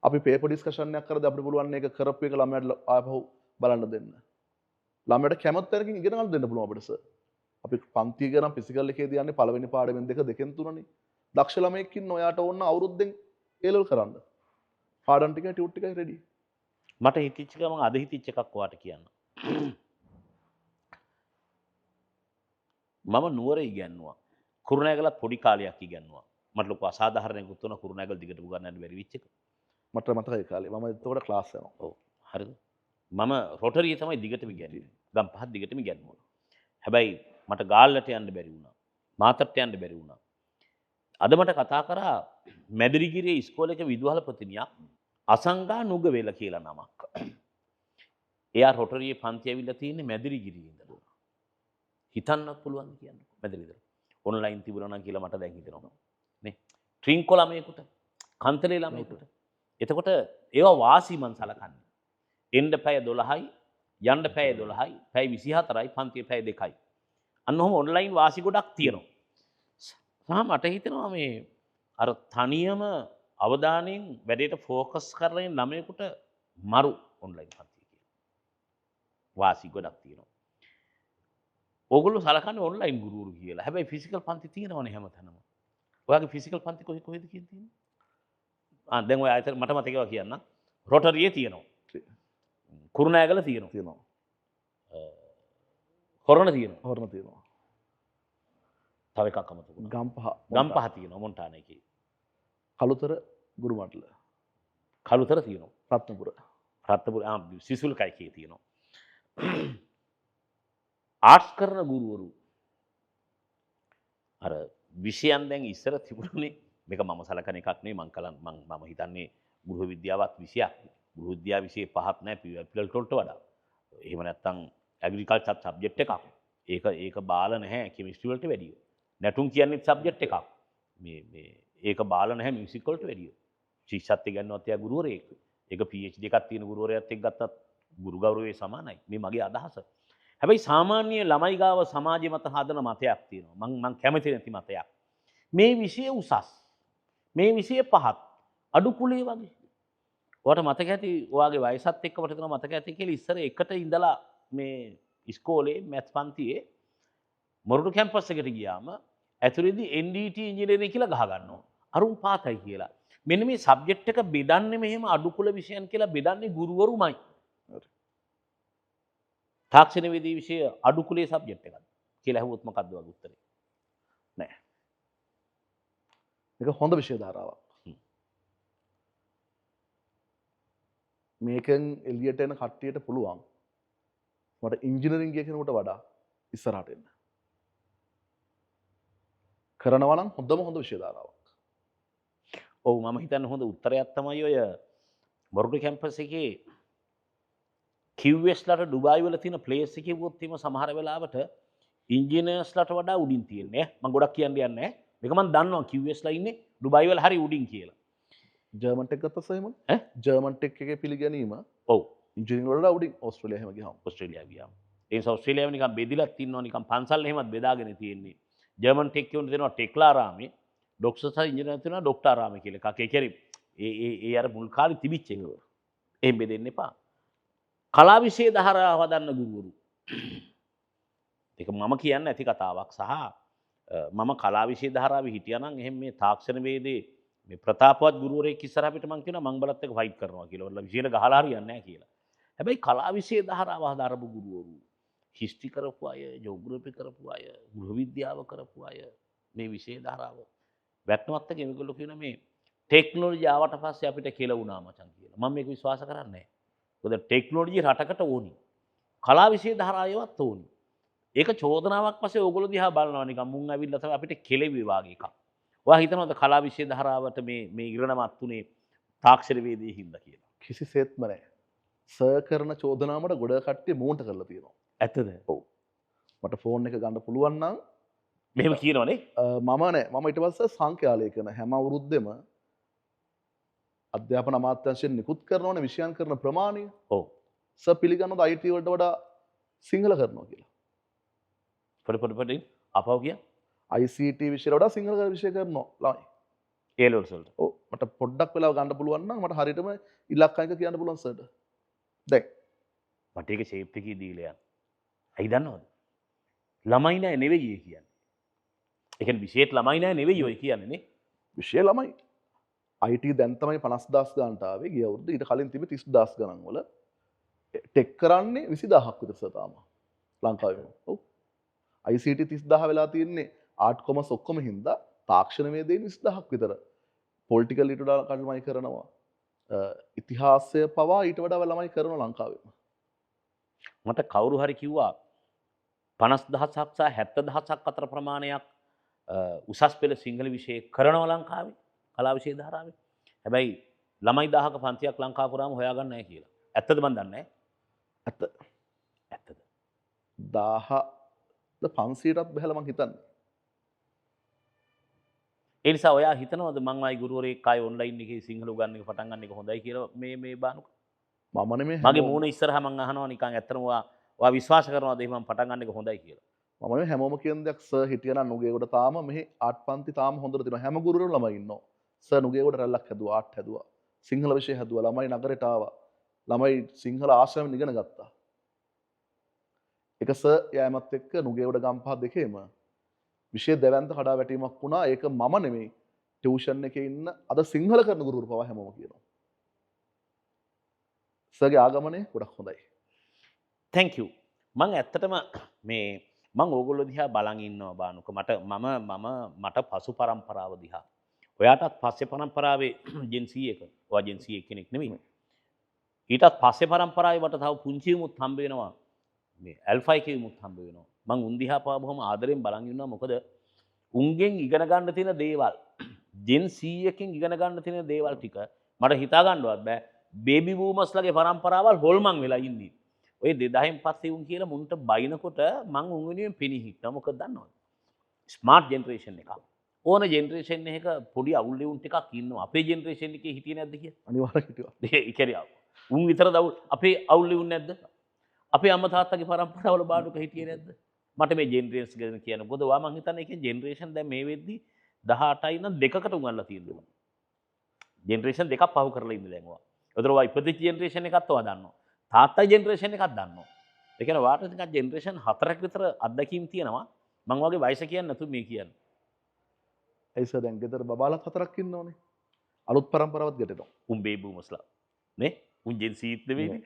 අපි පේපර් ඩිස්කෂන් එකක් කරද්දී අපිට පුළුවන් මේක කරපු එක ළමයට ආපහු බලන්න දෙන්න. ළමයට කැමති තරකින් ඉගෙන ගන්න දෙන්න පුළුවන් අපිට සර්. අපි පන්තිය ගනම් ෆිසිකල් එකේදී යන්නේ පළවෙනි පාඩමෙන් දෙකෙන් තුනනේ. දක්ෂ ළමයෙක් ඉන්න ඔයාට ඕන අවුරුද්දෙන් ඒලෙවල් කරන්න. පාඩම් ටිකයි ටියුට් ටිකයි රෙඩි. මට හිතිච්ච ගමන් අද හිතිච්ච එකක් ඔයාට කියන්න. මම නුවර ඉගෙනුවා. කුරුණෑගලත් පොඩි කාලයක් ඉගෙනුවා. මට ලොකු අසාධාරණයකුත් වුණා කුරුණෑගල දිගට උගන්නන්න බැරි වෙච්ච එක. මට මතකයි කාලේ මම එතකොට ක්ලාස් යනවා. ඔව් හරිද? මම රොටරිය තමයි දිගටම ඉගෙනුවේ. ගම් පහක් දිගටම ඉගෙනුවා. හැබැයි මට ගාල්ලට යන්න බැරි වුණා. මාතට යන්න බැරි වුණා. අද මට කතා කරා මැදිරිගිරියේ ඉස්කෝලේක විදුහලපතිනියක් අසංගා නුගවේල කියලා නමක්. එයා රොටරියේ පන්ති ඇවිල්ලා තියෙන්නේ මැදිරිගිරියේ ඉඳලා. හිතන්නත් පුළුවන් කියන්නේ මැදිරිගිරිය. ඔන්ලයින් තිබුණා නම් කියලා මට දැන් හිතෙනවා. නේ? ට්‍රින්කෝ ළමයෙකුට, කන්තලේ ළමයෙකුට. එතකොට ඒවා වාසි මන් සලකන්නේ. එන්න පැය 12යි, යන්න පැය 12යි, පැය 24යි, පන්තියේ පැය 2යි. අන්න ඔහොම ඔන්ලයින් වාසි ගොඩක් තියෙනවා. සහ මට හිතෙනවා මේ අර තනියම අවධානයෙන් වැඩේට ෆෝකස් කරගෙන ළමයෙකුට මරු ඔන්ලයින් පන්ති කියලා. වාසි ගොඩක් තියෙනවා. ඕගොල්ලෝ සලකන්නේ ඔන්ලයින් ගුරුවරු කියලා. හැබැයි ෆිසිකල් පන්ති තියෙනවනේ හැමතැනම. ඔයාගේ ෆිසිකල් පන්ති කොහෙද තියෙන්නේ? දැන් ඔය ආයතන මට මතක ඒවා කියන්න. රොටරියේ තියෙනවා. කුරුණෑගල තියෙනවා. හොරණ තියෙනවා. තව එකක් අමතක වුණා. ගම්පහ තියෙනවා මොන්ටානා එකේ. කළුතර ගුරු මණ්ඩල. කළුතර තියෙනවා. රත්නපුර සිසුල් කයිකේ තියෙනවා. ආර්ට්ස් කරන ගුරුවරු අර විෂයන් දැන් ඉස්සර තිබුණනේ මේක මම සලකන එකක් නෙවෙයි මම හිතන්නේ ගෘහ විද්‍යාවත් විෂයක්. ගෘහ විද්‍යාව විෂය පහක් නැහැ පිළිවෙල වලට වඩා. එහෙම නැත්නම් ඇග්‍රිකල්චර් සබ්ජෙක්ට් එකක්. ඒක බාල නැහැ කෙමිස්ට්‍රි වලට වැඩිය. නැටුම් කියන්නේ සබ්ජෙක්ට් එකක්. ඒක බාල නැහැ මියුසික් වලට වැඩිය. ශිෂ්‍යත්වය ගන්නවත් එයා ගුරුවරයෙක්. ඒක PhD එකක් තියෙන ගුරුවරයාත් එක්ක ගත්තත් ගුරු ගෞරවයේ සමානයි. මේ මගේ අදහස. හැබැයි සාමාන්‍ය ළමයි ගාව සමාජය මත හදන මතයක් තියෙනවා. මං කැමති නැති මතයක්. මේ විෂය උසස්. මේ විෂය පහත්. අඩු කුලේ වගේ. ඔයාලට මතක ඇති ඔයාගේ වයසත් එක්ක මට මතක ඇති කියලා ඉස්සර එකට ඉඳලා මේ ඉස්කෝලේ මැත් පන්තියේ මොරටු කැම්පස් එකට ගියාම ඇතුළේදී NDT ඉංජිනේරිං කියලා ගහ ගන්නවා. අරුන් පාතයි කියලා. මෙන්න මේ සබ්ජෙක්ට් එක බෙදන්නේ මෙහෙම අඩු කුල විෂයන් කියලා බෙදන්නේ ගුරුවරුමයි. තාක්ෂණ වේදී විෂය අඩු කුලේ සබ්ජෙක්ට් එකක් කියලා අහුවොත් මොකක්ද වගේ උත්තරේ? නෑ. මේක හොඳ විෂය ධාරාවක්. මේකෙන් එළියට එන කට්ටියට පුළුවන් මට ඉංජිනේරිං ගිය කෙනෙකුට වඩා ඉස්සරහට එන්න. කරනවා නම් හොඳ විෂය ධාරාවක්. ඔව් මම හිතන්නේ හොඳ උත්තරයක් තමයි ඔය මොරටු කැම්පස් එකේ QS ලට ඩුබායි වල තියෙන ප්ලේස් එකේ වුත් එimhe සමහර වෙලාවට ඉංජිනේර්ස් ලට වඩා උඩින් තියෙන්නේ. මම ගොඩක් කියන්න යන්නේ නැහැ. මේක මම දන්නවා QS ලා ඉන්නේ ඩුබායි වල හරි උඩින් කියලා. ජර්මන් ටෙක් ගත්තත් එහෙම ඈ ජර්මන් ටෙක් එකේ පිළිගැනීම ඔව් ඉංජිනේරිං වලට උඩින් ඕස්ට්‍රේලියාව එහෙම ගියාම ඒ නිසා ඔස්ට්‍රේලියාව නිකන් බෙදිලත් ඉන්නවා නිකන් පන්සල් එහෙමත් බෙදාගෙන තියෙන්නේ. ජර්මන් ටෙක් කියුන දෙනවා ටෙක්ලාරාමේ ඩොක්ටර්ස් හරි ඉංජිනේර්ස් තියෙනවා ඩොක්ටරාමේ කියලා එකක්. ඒ කියන්නේ ඒ අර මුල් කාලේ තිබිච්ච එක. එහෙම බෙදෙන්න එපා. කලා විෂය ධාරාව හදන්න ගුරුවරු. ඒක මම කියන්න ඇති කතාවක් සහ මම කලා විෂය ධාරාවේ හිටියා නම් එහෙම මේ තාක්ෂණ වේදේ මේ ප්‍රතාපවත් ගුරුවරයෙක් ඉස්සරහ පිට මං කියනවා මං බලත් එක ෆයිට් කරනවා කියලා. ඔයාලා විෂයට ගහලා හරියන්නේ නැහැ කියලා. හැබැයි කලා විෂය ධාරාව හදාරපු ගුරුවරු හිස්ටරි කරපු අය, ජෝග්‍රෆි කරපු අය, ගෘහ විද්‍යාව කරපු අය මේ විෂය ධාරාව වැටුණත් එක මේගොල්ලෝ කියන මේ ටෙක්නොලොජි ආවට පස්සේ අපිට කියලා වුණා මචං කියලා. මම මේක විශ්වාස කරන්නේ නැහැ. මොකද ටෙක්නොලොජි රටකට ඕනි. කලා විෂය ධාරාවවත් ඕනි. ඒක චෝදනාවක් වශයෙන් ඕගොල්ලෝ දිහා බලනවා නිකන් මුන් ඇවිල්ලා තමයි අපිට කෙලෙවි වාගේ එකක්. ඔයා හිතනවද කලා විෂය ධාරාවට මේ ඉරණමත් උනේ තාක්ෂණ වේදයේ හින්දා කියලා? කිසිසේත්ම නැහැ. සර් කරන චෝදනාවට ගොඩ කට්ටිය මූණට කරලා තියෙනවා. ඇත්තද? ඔව්. මට ෆෝන් එක ගන්න පුළුවන් නම් මෙහෙම කියනවනේ. මම නෑ. මම ඊට පස්සේ සංඛ්‍යාලේඛන හැම අවුරුද්දෙම අධ්‍යාපන අමාත්‍යාංශයෙන් නිකුත් කරනවනේ විෂයන් කරන ප්‍රමාණය. ඔව්. සර් පිළිගන්නවද IT වලට වඩා සිංහල කරනවා කියලා? පොඩි අපව කිය. ICT විෂයට වඩා සිංහල විෂය කරනවා ළමයි. A levels වලට. ඔව්. මට පොඩ්ඩක් වෙලාව ගන්න පුළුවන් නම් මට හරියටම ඉලක්කයක කියන්න පුළුවන් සර්ට. දැන් මට ඒක ෂේප් එකේ දීලා යන්න. ඇයි දන්නවද? ළමයි නෑ නෙවෙයි ඒ කියන්නේ. ඒ කියන්නේ විෂයට ළමයි නෑ නෙවෙයි ඔය කියන්නේ නේ. විෂය ළමයි. IT දැන් තමයි 50000 ගන්නට ආවේ. ගිය අවුරුද්ද ඊට කලින් තිබි 30000 ගණන් වල ටෙක් කරන්නේ 20000ක් විතර සර් තාම ලංකාවේ. ඔව්. ICT 30000 වෙලා තියෙන්නේ ආර්ට් කොමර්ස් ඔක්කොම හින්දා තාක්ෂණ වේදයෙන් 20000ක් විතර. පොලිටිකල් ඊට වඩා කල්මයි කරනවා. ඉතිහාසය පවා ඊට වඩා ළමයි කරනවා ලංකාවේ. මට කවුරු හරි කිව්වා 50000ක් සහ 70000ක් අතර ප්‍රමාණයක් උසස් පෙළ සිංහල විෂය කරනවා ලංකාවේ කලා විෂය ධාරාවේ. හැබැයි ළමයි 1000ක පන්තියක් ලංකාව පුරාම හොයාගන්න නැහැ කියලා. ඇත්තද මන් දන්නේ නැහැ. ඇත්ත. ඇත්තද? 1000ද 500ටත් බහැලා මං හිතන්නේ. ඒ නිසා ඔයා හිතනවද මං ආයි ගුරුවරයෙක් ආයි ඔන්ලයින් එකේ සිංහල උගන්වන්න එක පටන් ගන්න එක හොඳයි කියලා මේ බානුක? මම නෙමෙයි මගේ මූණ ඉස්සරහා මං අහනවා නිකන් ඇත්තටම ඔයා විශ්වාස කරනවද එහෙම මං පටන් ගන්න එක හොඳයි කියලා? මම නෙමෙයි හැමෝම කියන දෙයක් සර් හිටියනම් නුගේගොඩ තාම මෙහි ආට් පන්ති තාම හොඳට තියෙනවා. හැම ගුරුවරුන් ළමයි ඉන්නවා. සර් නුගේගොඩ රැල්ලක් හැදුවා, ආට් හැදුවා. සිංහල විෂය හැදුවා. ළමයි නගරයට ආවා. ළමයි සිංහල ආශ්‍රමයෙන් ඉගෙන ගත්තා. එක සර් යෑමත් එක්ක නුගේගොඩ ගම්පහ දෙකේම විෂය දෙවන්ත කඩා වැටීමක් වුණා. ඒක මම නෙමෙයි. ටියුෂන් එකේ ඉන්න අද සිංහල කරන ගුරුවරු පවා හැමෝම කියනවා. සර්ගේ ආගමනය ගොඩක් හොඳයි. thank you. මං ඇත්තටම මං ඕගොල්ලෝ දිහා බලන් ඉන්නවා බානුක. මට පසු පරම්පරාව දිහා. ඔයාටත් පස්සේ පරම්පරාවේ ජෙන් C එක. ඔයා ජෙන් C කෙනෙක් නෙමෙයි. ඊටත් පස්සේ පරම්පරාවේ වට තව පුංචි උමුත් හම්බ වෙනවා. මේ ඇල්ෆා එකේ උමුත් හම්බ වෙනවා. මං උන් දිහා පාව බොහොම ආදරෙන් බලන් ඉන්නවා. මොකද උන්ගෙන් ඉගෙන ගන්න තියෙන දේවල් ජෙන් C එකෙන් ඉගෙන ගන්න තියෙන දේවල් ටික මට හිතා ගන්නවත් බෑ. බේබි බූමර්ස්ලගේ පරම්පරාවල් හොල්මන් වෙලා ඉන්නේ. ඔය 2000න් පස්සේ උන් කියලා මුන්ට බයිනකොට මං උන් වෙනුවෙන් පිණි හිටනවා. මොකද දන්නවද? ස්මාර්ට් ජෙනරේෂන් එකක්. ඕන ජෙනරේෂන් එකක පොඩි අවුල් වුන් ටිකක් ඉන්නවා. අපේ ජෙනරේෂන් එකේ හිටියේ නැද්ද කියලා? අනිවාර්යෙන් හිටියා. ඒ කියන්නේ උන් විතරද අවුල්? අපේ අවුල් වුන් නැද්ද? අපේ අම්මා තාත්තගේ පරම්පරාවල බාඩුක හිටියේ නැද්ද? මට මේ ජෙනරේෂන්ස් ගැන කියන්න. මොකද ඔයා මං හිතන්නේ ඒකේ ජෙනරේෂන් දැන් මේ වෙද්දි 18යි නම් දෙකකට උගන්ලා තියෙනවා. ජෙනරේෂන් දෙකක් පහු කරලා ඉන්නේ දැන් ඔයා. ඒතර ඔයා ඉපදිච්ච ජෙනරේෂන් එකත් ඔයා දන්නවා. තාත්තයි ජෙනරේෂන් එකක් දන්නවා. ඒ කියන්නේ ඔයාට නිකන් ජෙනරේෂන් 4ක් විතර අත්දැකීම් තියෙනවා. මං වගේ වයස කියන්නේ නැතු මේ කියන්නේ. ඒ සර් දැන් ගෙදර බබාලත් 4ක් ඉන්නවනේ. අලුත් පරම්පරාවත් ගැටෙනවා. උන් බේබි බූමර්ස්ලා. නේ? උන් ජෙන් සීත් නෙවෙයිනේ.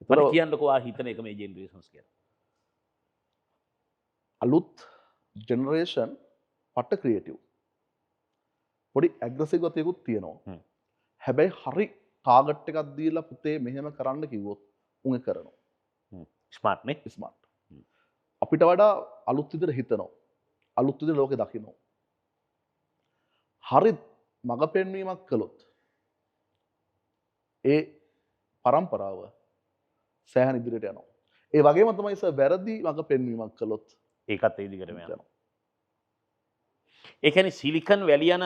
ඒතර මට කියන්නකෝ ඔයා හිතන එක මේ ජෙනරේෂන්ස් කියලා. අලුත් ජෙනරේෂන් පට ක්‍රියේටිව්. පොඩි ඇග්‍රසිව් ගතියකුත් තියෙනවා. හැබැයි හරි ටාගට් එකක් දීලා පුතේ මෙහෙම කරන්න කිව්වොත් උන් ඒක කරනවා. ස්මාර්ට් නේ? ස්මාර්ට්. අපිට වඩා අලුත් විදිහට හිතනවා. අලුත් විදිහට ලෝකෙ දකිනවා. හරි මඟ පෙන්වීමක් කළොත් ඒ පරම්පරාව සෑහන ඉදිරියට යනවා. ඒ වගේම තමයි සර් වැරදි මඟ පෙන්වීමක් කළොත් ඒකත් ඒ දිගටම යනවා. ඒ කියන්නේ සිලිකන් වැලි යන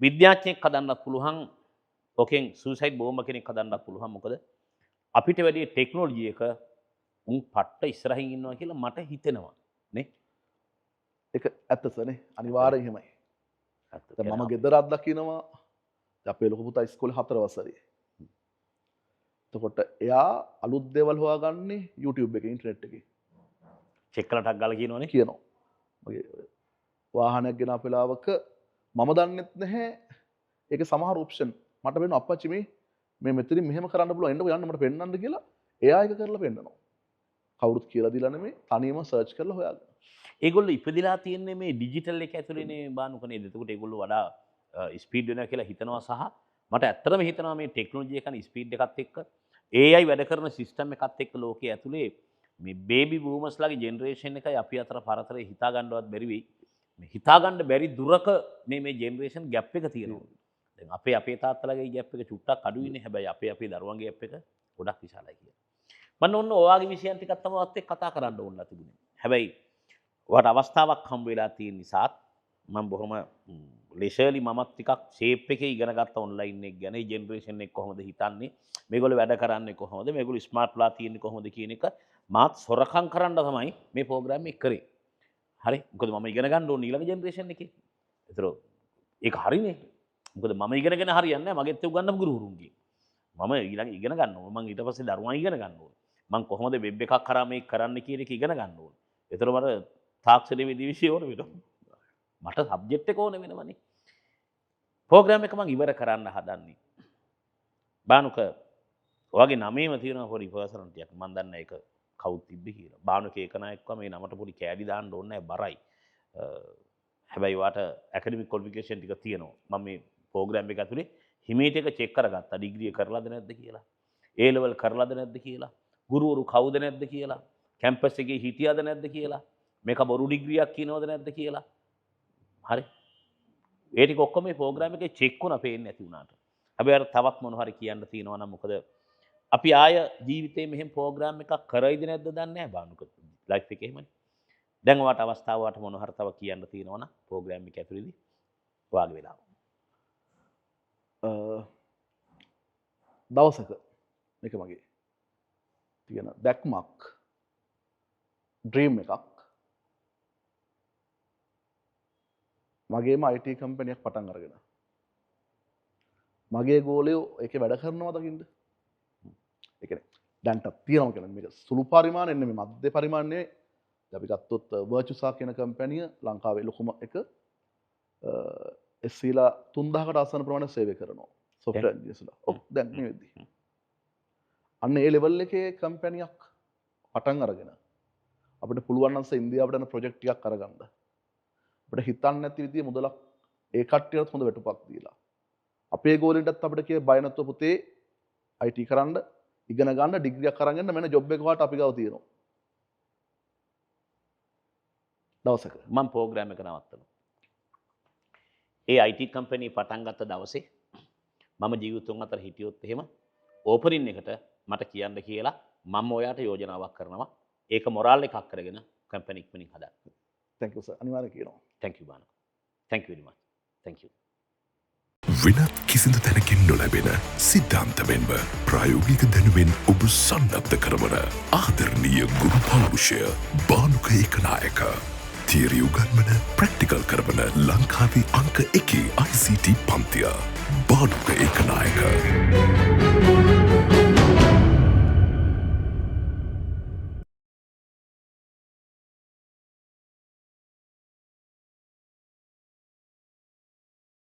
විද්‍යාඥයෙක් හදන්නත් පුළුවන්. ඔකෙන් සුයිසයිඩ් බෝම්බ කෙනෙක් හදන්නත් පුළුවන්. මොකද අපිට වැඩි ටෙක්නොලොජි එක උන් පට්ට ඉස්සරහින් ඉන්නවා කියලා මට හිතෙනවා නේ. ඒක ඇත්ත සර්නේ. අනිවාර්යෙන් එහෙමයි. දැන් මම ගෙදර අත්දකින්නවා. අපේ ලොකු පුතා ඉස්කෝලේ 4 වසරේ. එතකොට එයා අලුත් දේවල් හොයාගන්නේ YouTube එකේ ඉන්ටර්නෙට් එකේ. චෙක් කරලා ටක් ගාලා කියනවනේ. කියනවා. මගේ වාහනයක් ගෙන අපේ ලාවක මම දන්නෙත් නැහැ. ඒකේ සමහර ඔප්ෂන් මට වෙන අප්පච්චි මේ මෙතනින් මෙහෙම කරන්න පුළුවන් එන්නකො යන්න මට පෙන්නන්න කියලා එයා ඒක කරලා පෙන්නනවා. කවුරුත් කියලා දීලා නෙමෙයි තනියම සර්ච් කරලා හොයාගන්න. ඒගොල්ලෝ ඉපදිලා තියෙන්නේ මේ ඩිජිටල් එක ඇතුළේනේ බානුක නේද? එතකොට ඒගොල්ලෝ වඩා ස්පීඩ් වෙනවා කියලා හිතනවා සහ මට ඇත්තටම හිතනවා මේ ටෙක්නොලොජි එකන ස්පීඩ් එකත් එක්ක AI වැඩ කරන සිස්ටම් එකත් එක්ක ලෝකයේ ඇතුලේ මේ බේබි බූමර්ස්ලාගේ ජෙනරේෂන් එකයි අපි අතර පරතරේ හිතා ගන්නවත් බැරි වෙයි. මේ හිතා ගන්න බැරි දුරක මේ ජෙනරේෂන් ગેප් එක තියෙනවා. දැන් අපේ තාත්තලාගේ ગેප් එක චුට්ටක් අඩුයිනේ. හැබැයි අපේ දරුවන්ගේ ગેප් එක ගොඩක් විශාලයි කියලා. මම ඔන්න ඔයාගේ විෂයන් ටිකක් තමයි ඔයත් එක්ක කතා කරන්න ඕනලා තිබුණේ. හැබැයි ඔයාට අවස්ථාවක් හම්බ වෙලා තියෙන නිසා මම බොහොම ලේෂර්ලි මමත් ටිකක් ෂේප් එකේ ඉගෙන ගත්ත ඔන්ලයින් එක ගැන ජෙනරේෂන් එක කොහොමද හිතන්නේ මේගොල්ලෝ වැඩ කරන්නේ කොහොමද මේගොල්ලෝ ස්මාර්ට් ලා තියෙන්නේ කොහොමද කියන එක මාත් සොරකම් කරන්න තමයි මේ ප්‍රෝග්‍රෑම් එක කරේ. හරි. මොකද මම ඉගෙන ගන්න ඕනේ ඊළඟ ජෙනරේෂන් එකේ. ඒතර ඒක හරිනේ. මොකද මම ඉගෙනගෙන හරියන්නේ නැහැ මගෙත් උගන්නපු ගුරුවරුන්ගේ. මම ඊළඟ ඉගෙන ගන්න ඕනේ. මම ඊට පස්සේ දරුවන් ඉගෙන ගන්න ඕනේ. මම කොහොමද වෙබ් එකක් කරා මේක කරන්න කියන එක ඉගෙන ගන්න ඕනේ. ඒතර මට තාක්ෂණයේ විදි විෂය ඕන වෙනවා. මට සබ්ජෙක්ට් එක ඕන වෙනවනේ. ප්‍රෝග්‍රෑම් එක මම ඉවර කරන්න හදන්නේ. බානුක ඔයගේ නමේම තියෙනවා පොඩි පර්සනලිටියක්. මම දන්නේ ඒක කවුද තිබ්බේ කියලා. බානුක ඒකනායකව මේ නමට පොඩි කෑලි දාන්න ඕනේ නැහැ බරයි. හැබැයි වාට ඇකඩමික් ක්වොලිෆිකේෂන් ටික තියෙනවා. මම මේ ප්‍රෝග්‍රෑම් එක ඇතුලේ හිමීට එක චෙක් කරගත්තා. ඩිග්‍රිය කරලාද නැද්ද කියලා. A level කරලාද නැද්ද කියලා. ගුරුවරු කවුද නැද්ද කියලා. කැම්පස් එකේ හිටියාද නැද්ද කියලා. මේක බොරු ඩිග්‍රියක් කියනවද නැද්ද කියලා. හරි. ඒ ටික ඔක්කොම මේ ප්‍රෝග්‍රෑම් එකේ චෙක් වුණා පේන්නේ නැති වුණාට. හැබැයි අර තවත් මොන හරි කියන්න තියෙනවා නම් මොකද අපි ආය ජීවිතේ මෙහෙම ප්‍රෝග්‍රෑම් එකක් කරයිද නැද්ද දන්නේ නැහැ බානුක ලයිෆ් එකේ එහෙමනේ. දැන් ඔයාට අවස්ථාවට මොන හරි තව කියන්න තියෙනවා නම් ප්‍රෝග්‍රෑම් එක ඇතුළේදී ඔයාගේ වෙලාව. දවසක මේක මගේ තියෙන දැක්මක් ඩ්‍රීම් එකක් මගේම IT කම්පැනියක් පටන් අරගෙන මගේ ගෝලයෝ ඒකේ වැඩ කරනවා දකින්න. ඒ කියන්නේ දැන්ට තියෙනවා කියන්නේ මේක සුළු පරිමාණයෙන් නෙමෙයි මධ්‍ය පරිමාණයේ අපි ගත්තොත් වර්චුසා කියන කම්පැනිය ලංකාවේ ලොකුම එක එස්සීලා 3000කට ආසන්න ප්‍රමාණයක් සේවය කරනවා software engineersලා. ඔව් දැන් මේ වෙද්දි. අන්න ඒ ලෙවල් එකේ කම්පැනියක් පටන් අරගෙන අපිට පුළුවන් නම් ඉන්දියාවට යන ප්‍රොජෙක්ට් ටිකක් අරගන්න. අපිට හිතන්න නැති විදිහේ මුදලක් ඒ කට්ටියට හොඳ වැටුපක් දීලා. අපේ ගෝලෙන්ටත් අපිට කිය බය නැතුව පුතේ IT කරන්න ඉගෙන ගන්න ඩිග්‍රියක් අරන් මෙන්න ජොබ් එක වාට අපි ගාව තියෙනවා. දවසක මම ප්‍රෝග්‍රෑම් එක නවත්තනවා. ඒ IT කම්පැනි පටන් ගත්ත දවසේ මම ජීවිතුන් අතර හිටියොත් එහෙම ඕපනින් එකට මට කියන්න කියලා මම ඔයාට යෝජනාවක් කරනවා. ඒක මොරාල් එකක් කරගෙන කම්පැනි ඉක්මනින් හදන්න. thank you sir අනිවාර්යෙන් කියනවා. thank you බානු. thank you very much. thank you. වෙනත් කිසිදු තැනකින් නොලැබෙන සිද්ධාන්ත මෙන්ම ප්‍රායෝගික දැනුමෙන් ඔබ සන්නද්ධ කරවන ආදරණීය ගුරු පෞරුෂය බානුක ඒකනායක. තියරි උගන්වන ප්‍රැක්ටිකල් කරවන ලංකාවේ අංක 1 ICT පන්තිය බානුක ඒකනායක.